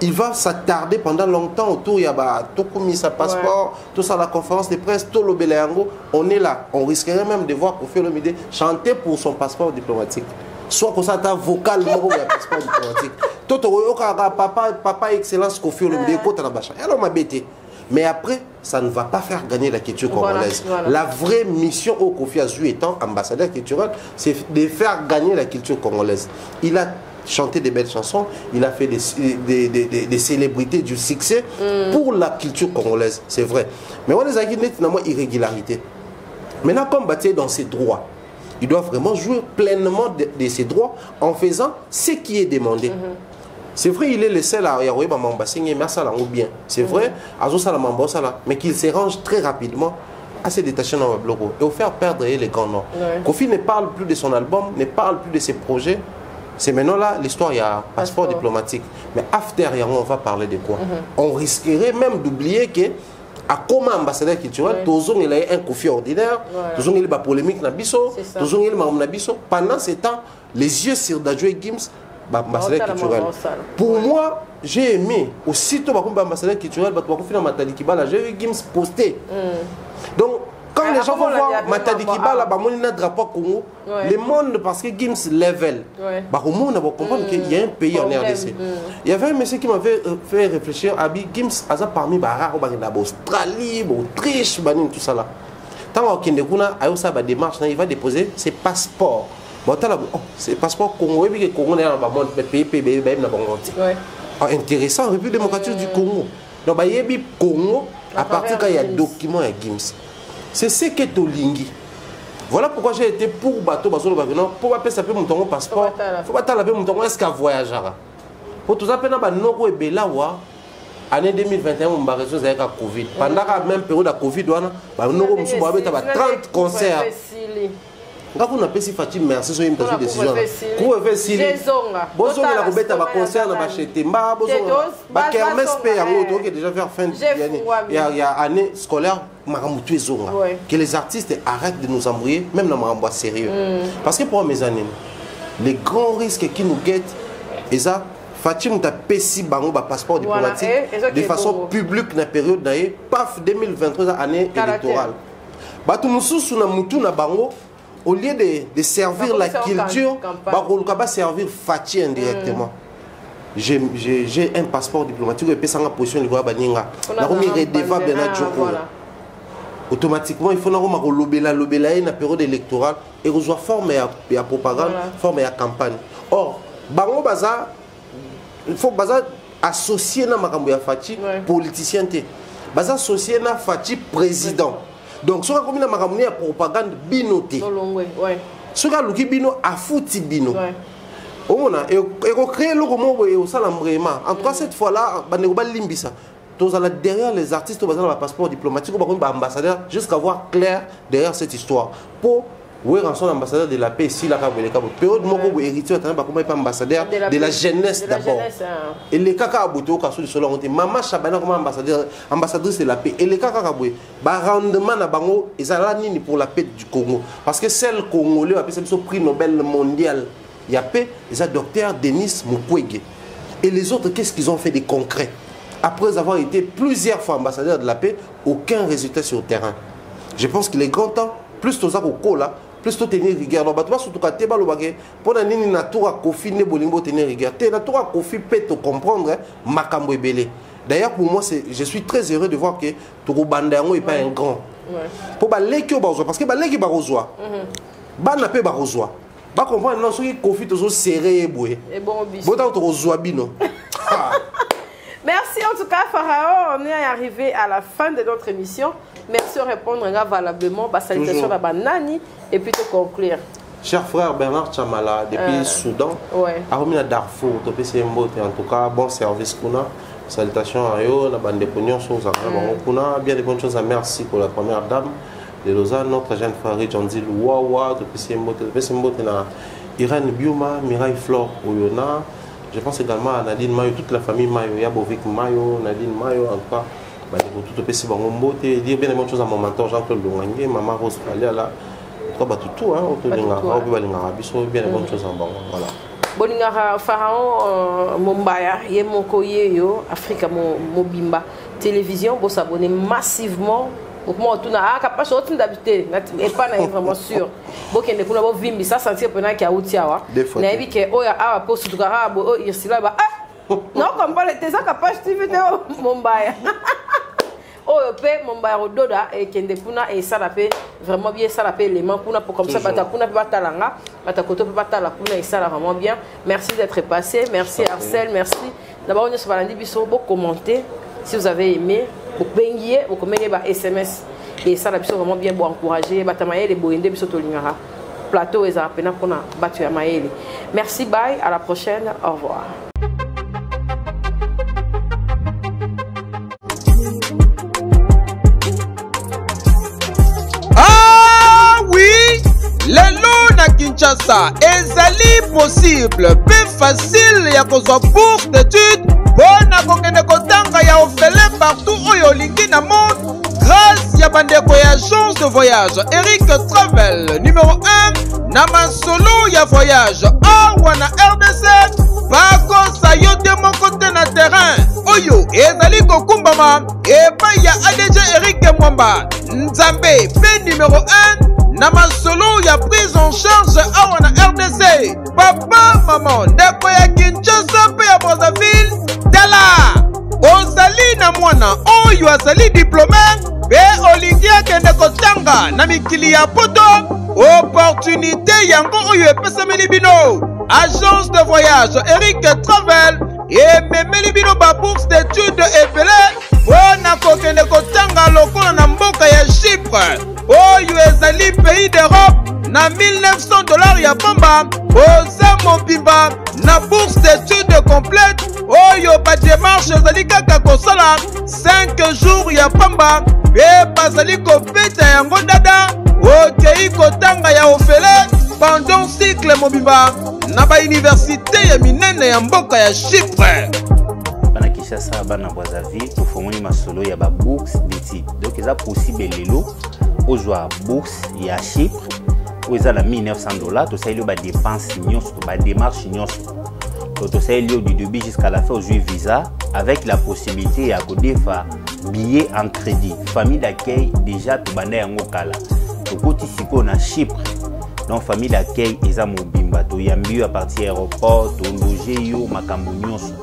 Il va s'attarder pendant longtemps autour, il y a tout comme sa passeport, tout ça la conférence de presse, tout le Béléango, on est là, on risquerait même de voir Kofi Olomide chanter pour son passeport diplomatique. Soit comme ça, ta vocal, mon passeport diplomatique. Papa excellence Kofi Olomide, alors m'a bêté. Mais après, ça ne va pas faire gagner la culture congolaise. Voilà. La vraie mission au Kofi Azu étant ambassadeur culturel, c'est de faire gagner la culture congolaise. Il a chanté des belles chansons, il a fait des célébrités du succès pour la culture congolaise, c'est vrai. Mais on les a dit nettement irrégularité. Maintenant, comme Batié dans ses droits, il doit vraiment jouer pleinement de ses droits en faisant ce qui est demandé. C'est vrai, il est le seul à Yaroé Bamambasing, mais ça l'a bien. C'est vrai, mais qu'il se range très rapidement à se détacher dans le bloc et au faire perdre les grands noms. Kofi ne parle plus de son album, ne parle plus de ses projets. C'est maintenant là, l'histoire, il y a un passeport diplomatique. Mais after, on va parler de quoi? On risquerait même d'oublier que à comment ambassadeur culturel, toujours il a un Kofi ordinaire, toujours il a polémique na biso, toujours il a na biso. Pendant ce temps, les yeux sur Dadjo et Gims ambassadeur culturel. Pour moi, j'ai aimé. Aussitôt, ambassadeur culturel, Matadi Kibala, j'ai vu Gims poster. Donc, quand les gens vont voir Matadi Kibala, il y a un drapeau Congo, le monde, parce que Gims level, au monde, on va comprendre qu'il y a un pays en RDC. Il y avait un monsieur qui m'avait fait réfléchir à Gims, parmi l'Australie, l'Autriche, tout ça là. Tant qu'il a démarche, il va déposer ses passeports. C'est passeport Congo, et Congo est dans le pays, intéressant, République démocratique du Congo. Donc, il y a Congo à partir quand il y a des documents à Gims. C'est ce qui est au Lingui. Voilà pourquoi j'ai été pour bateau, pour appeler ça mon passeport. Il faut pas t'aller mon temps, est-ce qu'à voyager. Pour tout ça, Noko et Belawa, année 2021, on va résoudre avec la Covid. Pendant la même période de Covid, on a 30 concerts. Quand on appelle si Fatim, merci sur une décision. Pour faire si les bonjour la roubette à concert à acheter ma bonjour ba kermesse paye en auto qui déjà faire fin d'année. Il y a année scolaire maramoutu zonga. Que les artistes arrêtent de nous embrouiller même dans marambois sérieux. Parce que pour mes années, les grands risques qui nous guettent et ça Fatim t'a pessi bango ba passeport diplomatique de façon publique dans la période d'ailleurs paf 2023 année électorale. Ba tout mususu na mutu na bango. Au lieu de servir la culture, on va servir Fati indirectement. J'ai un passeport diplomatique et puis ça position de Baninga. Automatiquement, il faut que la période électorale et rejoindre forme et propagande, forme et campagne. Or, il faut associer à Fati politicien, associer à Fati président. Donc, si on a une propagande binoté, si on a bino a fouti bino, on a créé le roman au salambrement. En tout cas, cette fois-là, on a limbisa. Derrière les artistes, on a un passeport diplomatique, on a un ambassadeur, jusqu'à voir clair derrière cette histoire. Pour oui, son ambassadeur de la paix ici, la période où héritier est ambassadeur de la jeunesse d'abord. Et les caca abouto kassou de solo ont maman Chabana comme ambassadrice de la paix. Et les caca aboué, rendement na bango, ils ont nini pour la paix du Congo. Parce que celle congolais a fait ce prix Nobel mondial. Il y a paix, ils ont docteur Denis Mukwege. Et les autres, qu'est-ce qu'ils ont fait de concret? Après avoir été plusieurs fois ambassadeur de la paix, aucun résultat sur le terrain. Je pense qu'il est grand temps, plus tout ça au là. Plus de tenir rigueur. Donc, surtout quand tu es pour nini na tour Kofi ne bolingo tenir rigueur. Na tour Kofi peut te comprendre makambo ebele. D'ailleurs pour moi je suis très heureux de voir que Togo Bandango est pas un grand. Pour baleki barozoa parce que baleki barozoa. Ba na pe barozoa. Ba comprendre non soki Kofi toujours serré et boué. Et bon bis. Bon to rozoa bino.
Merci en tout cas Pharaon, on est arrivé à la fin de notre émission. Merci de répondre valablement. Salutation à Banani et puis de conclure.
Cher frère Bernard Chamala, depuis Soudan, à Darfour, en tout cas, bon service qu'on a. Salutations à eux, la bande de pognon, bien de bonnes choses à merci pour la première dame de Lausanne, notre jeune frère Jandil Wawa, depuis Sembote, Irène Biuma, Mireille Flore Oyona. Je pense également à Nadine Mayo, toute la famille Mayo, Yabovic Mayo, Nadine Mayo, en tout cas. Tout le pays c'est dire bien des bonnes choses à mon mentor Jean-Claude Longangé, maman Rose Palia là, tout hein, bien des bonnes choses en bon voilà.
Boningara Pharaon Mombaya, Yemokoye yo, Africa Mobimba, télévision, vous s'abonner massivement. Pour moi, tout n'a pas de d'habiter, et pas vraiment sûr. Bon, qu'il y a des vimbi, ça sentir pendant qu'il y a Outiawa. N'a vu que Oya a posté du garab, oh, il s'y va, non, comme pas les tesas capables de Mombaya. Oh, Mombaya Doda et Kendepuna et ça vraiment bien, ça l'appelle les mains pour comme ça, Batakuna Batalanga, Batakoto Batalakuna et ça vraiment bien. Merci d'être passé, merci Arcel, merci. D'abord, on est sur Valandi Bisso, vous commentez si vous avez aimé, vous peignez, vous commentez par SMS et ça la Bisso vraiment bien pour encourager, Batamaye les Boende Bisso Tolingara. Plateau et Zapena qu'on a battu à Maëli. Merci, bye, à la prochaine, au revoir.
Lelo na Kinshasa ezali possible plus facile ya kozwa bourse d'études bona kokende kotanga ya ofele partout oyo olingi na monde grâce ya bandeko ya agence de voyage Eric Travel numéro 1 na masolo ya voyage awa na RDC bakosa yo te moko te na terrain oyo ezali kokumbama epai ya ADG Eric Mwamba Nzambe pe numéro 1 na masolo ya prise en charge awa na RDC. Papa maman ndeko ya Kinshasa pe ya Brazzaville tala ozali na mwana oyo azali diplômé pe olingi akende kotanga na mikili ya poto opportunité yango oyo epesameli bino agence de voyage Eric Travel ememeli bino ba bourse d'études ebele mpona kokende kotanga lokola na mboka ya Chypre oyo ezali pays d'Europe na $1900 ya pamba oza mobimba na bourse d'études complète oyo ba démarche ezali kaka kosala 5 jours ya pamba pe bazali kobeta yango dada okei kotanga ya ofele pendant cycle mobimba na ba université ya minene ya mboka ya Chypre.
Bana Kinshasa bana Brazzaville tofongoli masolo ya ba bourse d'études donc eza possible lelo ozwa bourse ya Chypre oyo eza na $1900 tosaleli yo ba dépense nyonso ba démarche nyonso tosaleli yo du début jusqu'à la fin ozwi visa avec la possibilité ya kodefa billet en crédit famille d'accueil déjà tobanda yango kala tokoti sikoyo na Chypre donc famille d'accueil eza mobimba toyambi yo à partir aéroport tologe yo makambo nyonso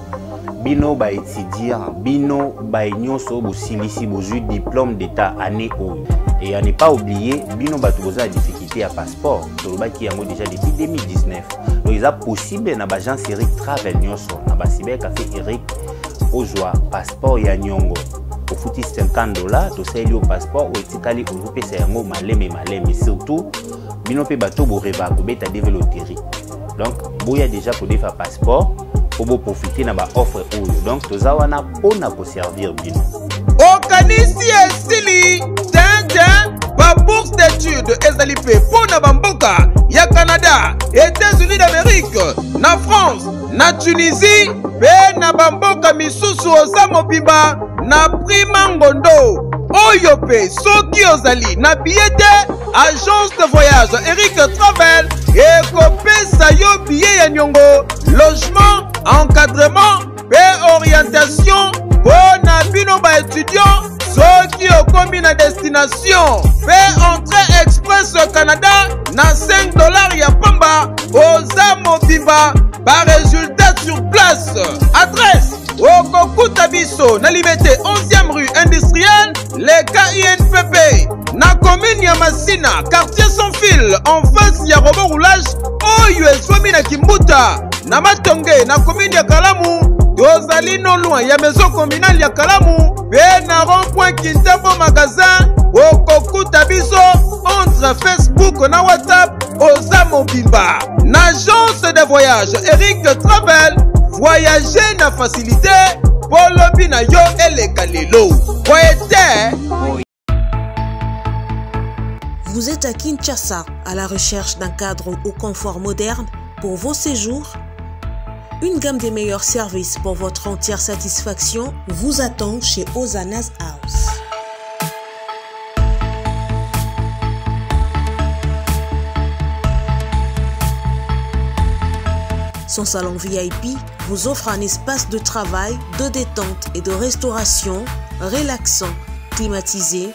bino ba étudiant bino ba nyonso bosilisi bozwi diplôme d'état année oyo et à ne pas oublier bino bato boza difficulté à passeport tolobaki yango déjà depuis 2019 donc eza possible na bagence Eric Travel nyonso na basiber café Eric ozwa passeport ya nyongo ofuti $50 tosaleli yo passeport oyo etikali ozopesa yango maleme surtout bino mpe bato boreva kobeta développeri donc boya déjà kodefa passeport po profiter na ba offre oyo donc toza wana mpona koservir bino
okanisi esili tintin ba bourse d'études ezali mpe mpona bamboka ya Canada, États-Unis d'Amérique, na France, na Tunisie pe na bamboka misusu oza mobimba na prima ngondo oyo pe soki ozali na billet agence de voyage Eric Travel ekopesa yo billet ya nyongo logement encadrement pe orientation mpona bino ba étudiant soki okomi na destination pe entrée express au Canada na $5 ya pamba oza mobimba ba résultat sur place. Adresse okokuta biso na Liberté 11e rue industrielle les KINPP na commune ya Masina quartier sans fil en face ya robot roulage oyo ezwami na Kimbuta na Matonge na commune ya Kalamu tozali no loin ya maison communale ya Kalamu pe na rond-point Kintambo magasin okokuta biso entre Facebook na WhatsApp oza mobimba na agence de voyage Eric Travel voyager na facilité polobi na yo eleka lelo poete.
Vous êtes à Kinshasa à la recherche d'un cadre au confort moderne pour vos séjours? Une gamme des meilleurs services pour votre entière satisfaction vous attend chez Ozanas House. Son salon VIP vous offre un espace de travail, de détente et de restauration relaxant, climatisé.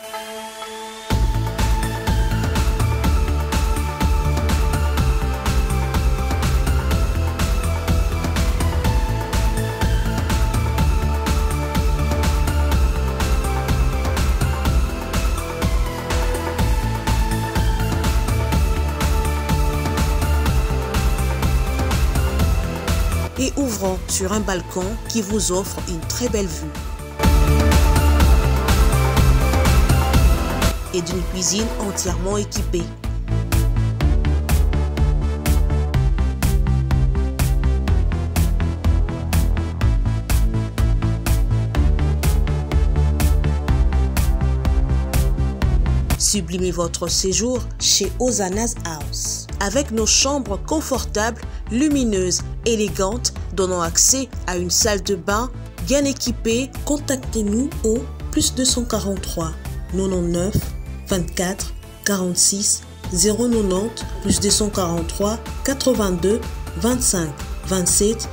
Et ouvrant sur un balcon qui vous offre une très belle vue. Et d'une cuisine entièrement équipée. Sublimez votre séjour chez Ozanas House. Avec nos chambres confortables, lumineuses, élégantes, donnant accès à une salle de bain bien équipée, contactez-nous au +243 99 24 46 090 +243 82 25 27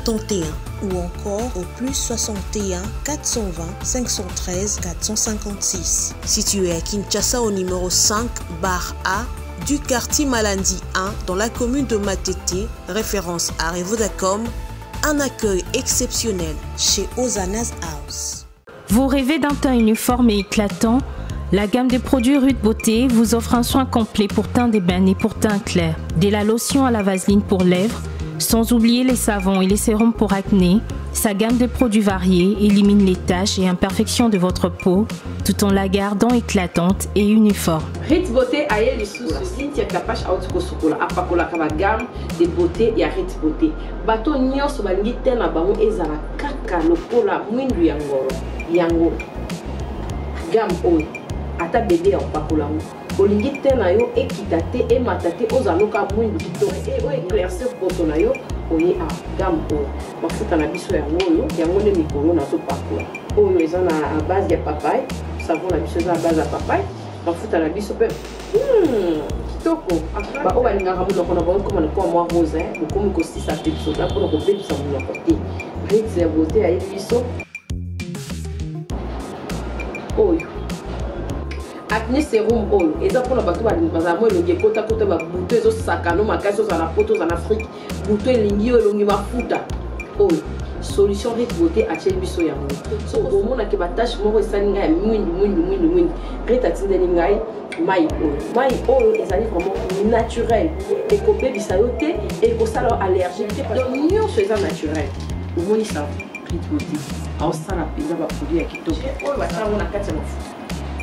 71 ou encore au plus 61 420 513 456. Situé à Kinshasa au numéro 5 bar A du quartier Malandi 1 dans la commune de Matete, référence à Revodacom, un accueil exceptionnel chez Hosanna's House.
Vous rêvez d'un teint uniforme et éclatant? La gamme de produits Rude Beauté vous offre un soin complet pour teint d'ébène et pour teint clair. De la lotion à la vaseline pour lèvres, sans oublier les savons et les sérums pour acné, sa gamme de produits variés élimine les taches et imperfections de votre peau tout en la gardant éclatante et uniforme.
Rude Beauté a eu le sous Cynthia Kapash Autiko Sokola apakola kaba gamme de beauté ya Rude Beauté. Bato nyonso balingi tena bango ezala kaka lokola mwindu ya ngolo. Yango gamme oyo ata bébé ya opakola ngo. Olingi tena yo ekita te emata te ozaloka mwindu kitoko e o éclaircir poto na yo oye a gamme oyo. Mafuta na biso yango oyo yango nde mikolo na to pakola. Oyo eza na base ya papaye, savon na biso eza na base ya papaye, mafuta na biso pe kitoko. Ba o balingaka monoko na bango koma na kwa mwa rose bokomi kosisa pe biso da mpona kobebisa monoko te. Rude ya beauté ayebi biso oyo acné sérum oyo eza mpona bato bazala mo elongi ekota babuto ezosakano makasi ozala poto ozala na afrique buto elingi oyo elongi mafuta oyo solution Rude Beauté atieli biso yango so omonaki batashe moko esali ngai ya mwindu Rude atindeli ngai mai oyo ezali vraiment naturel ekobebisa yo te ekosala allergie te donc nyonso eza naturel omonisa Rude Beauté aosala mpenza baproduit ya kitoko oyo basalango na kati ya mafuta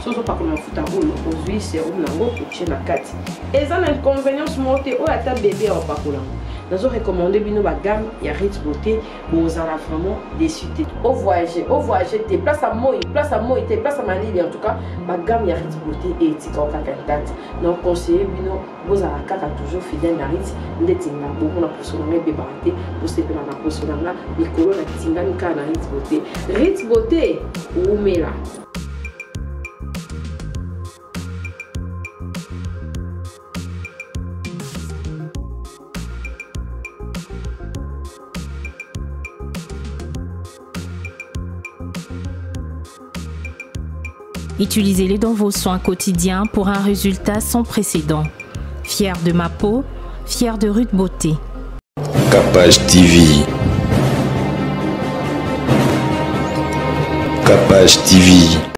soso pakola mafuta oyo ozwi serum nango otie na kati eza na inconvénience moko te oyo ata bébé aopakola ngo nazo recommande bino bagamme ya Rude Beauté bozala vraiment déçu te o voyager te place à moi te place à malili en tout cas bagamme ya Rude Beauté etikao kaka date donc conseiller bino bozala kaka toujours fidèle na Rude ndeti na bomona poso na ngai ebebaka te bosepela na poso na nga likolo na tingani kaka na Rude Beauté. Rude Beauté oumela.
Utilisez-les dans vos soins quotidiens pour un résultat sans précédent. Fier de ma peau, fier de Rude Beauté.
Kapage TV. Kapage TV.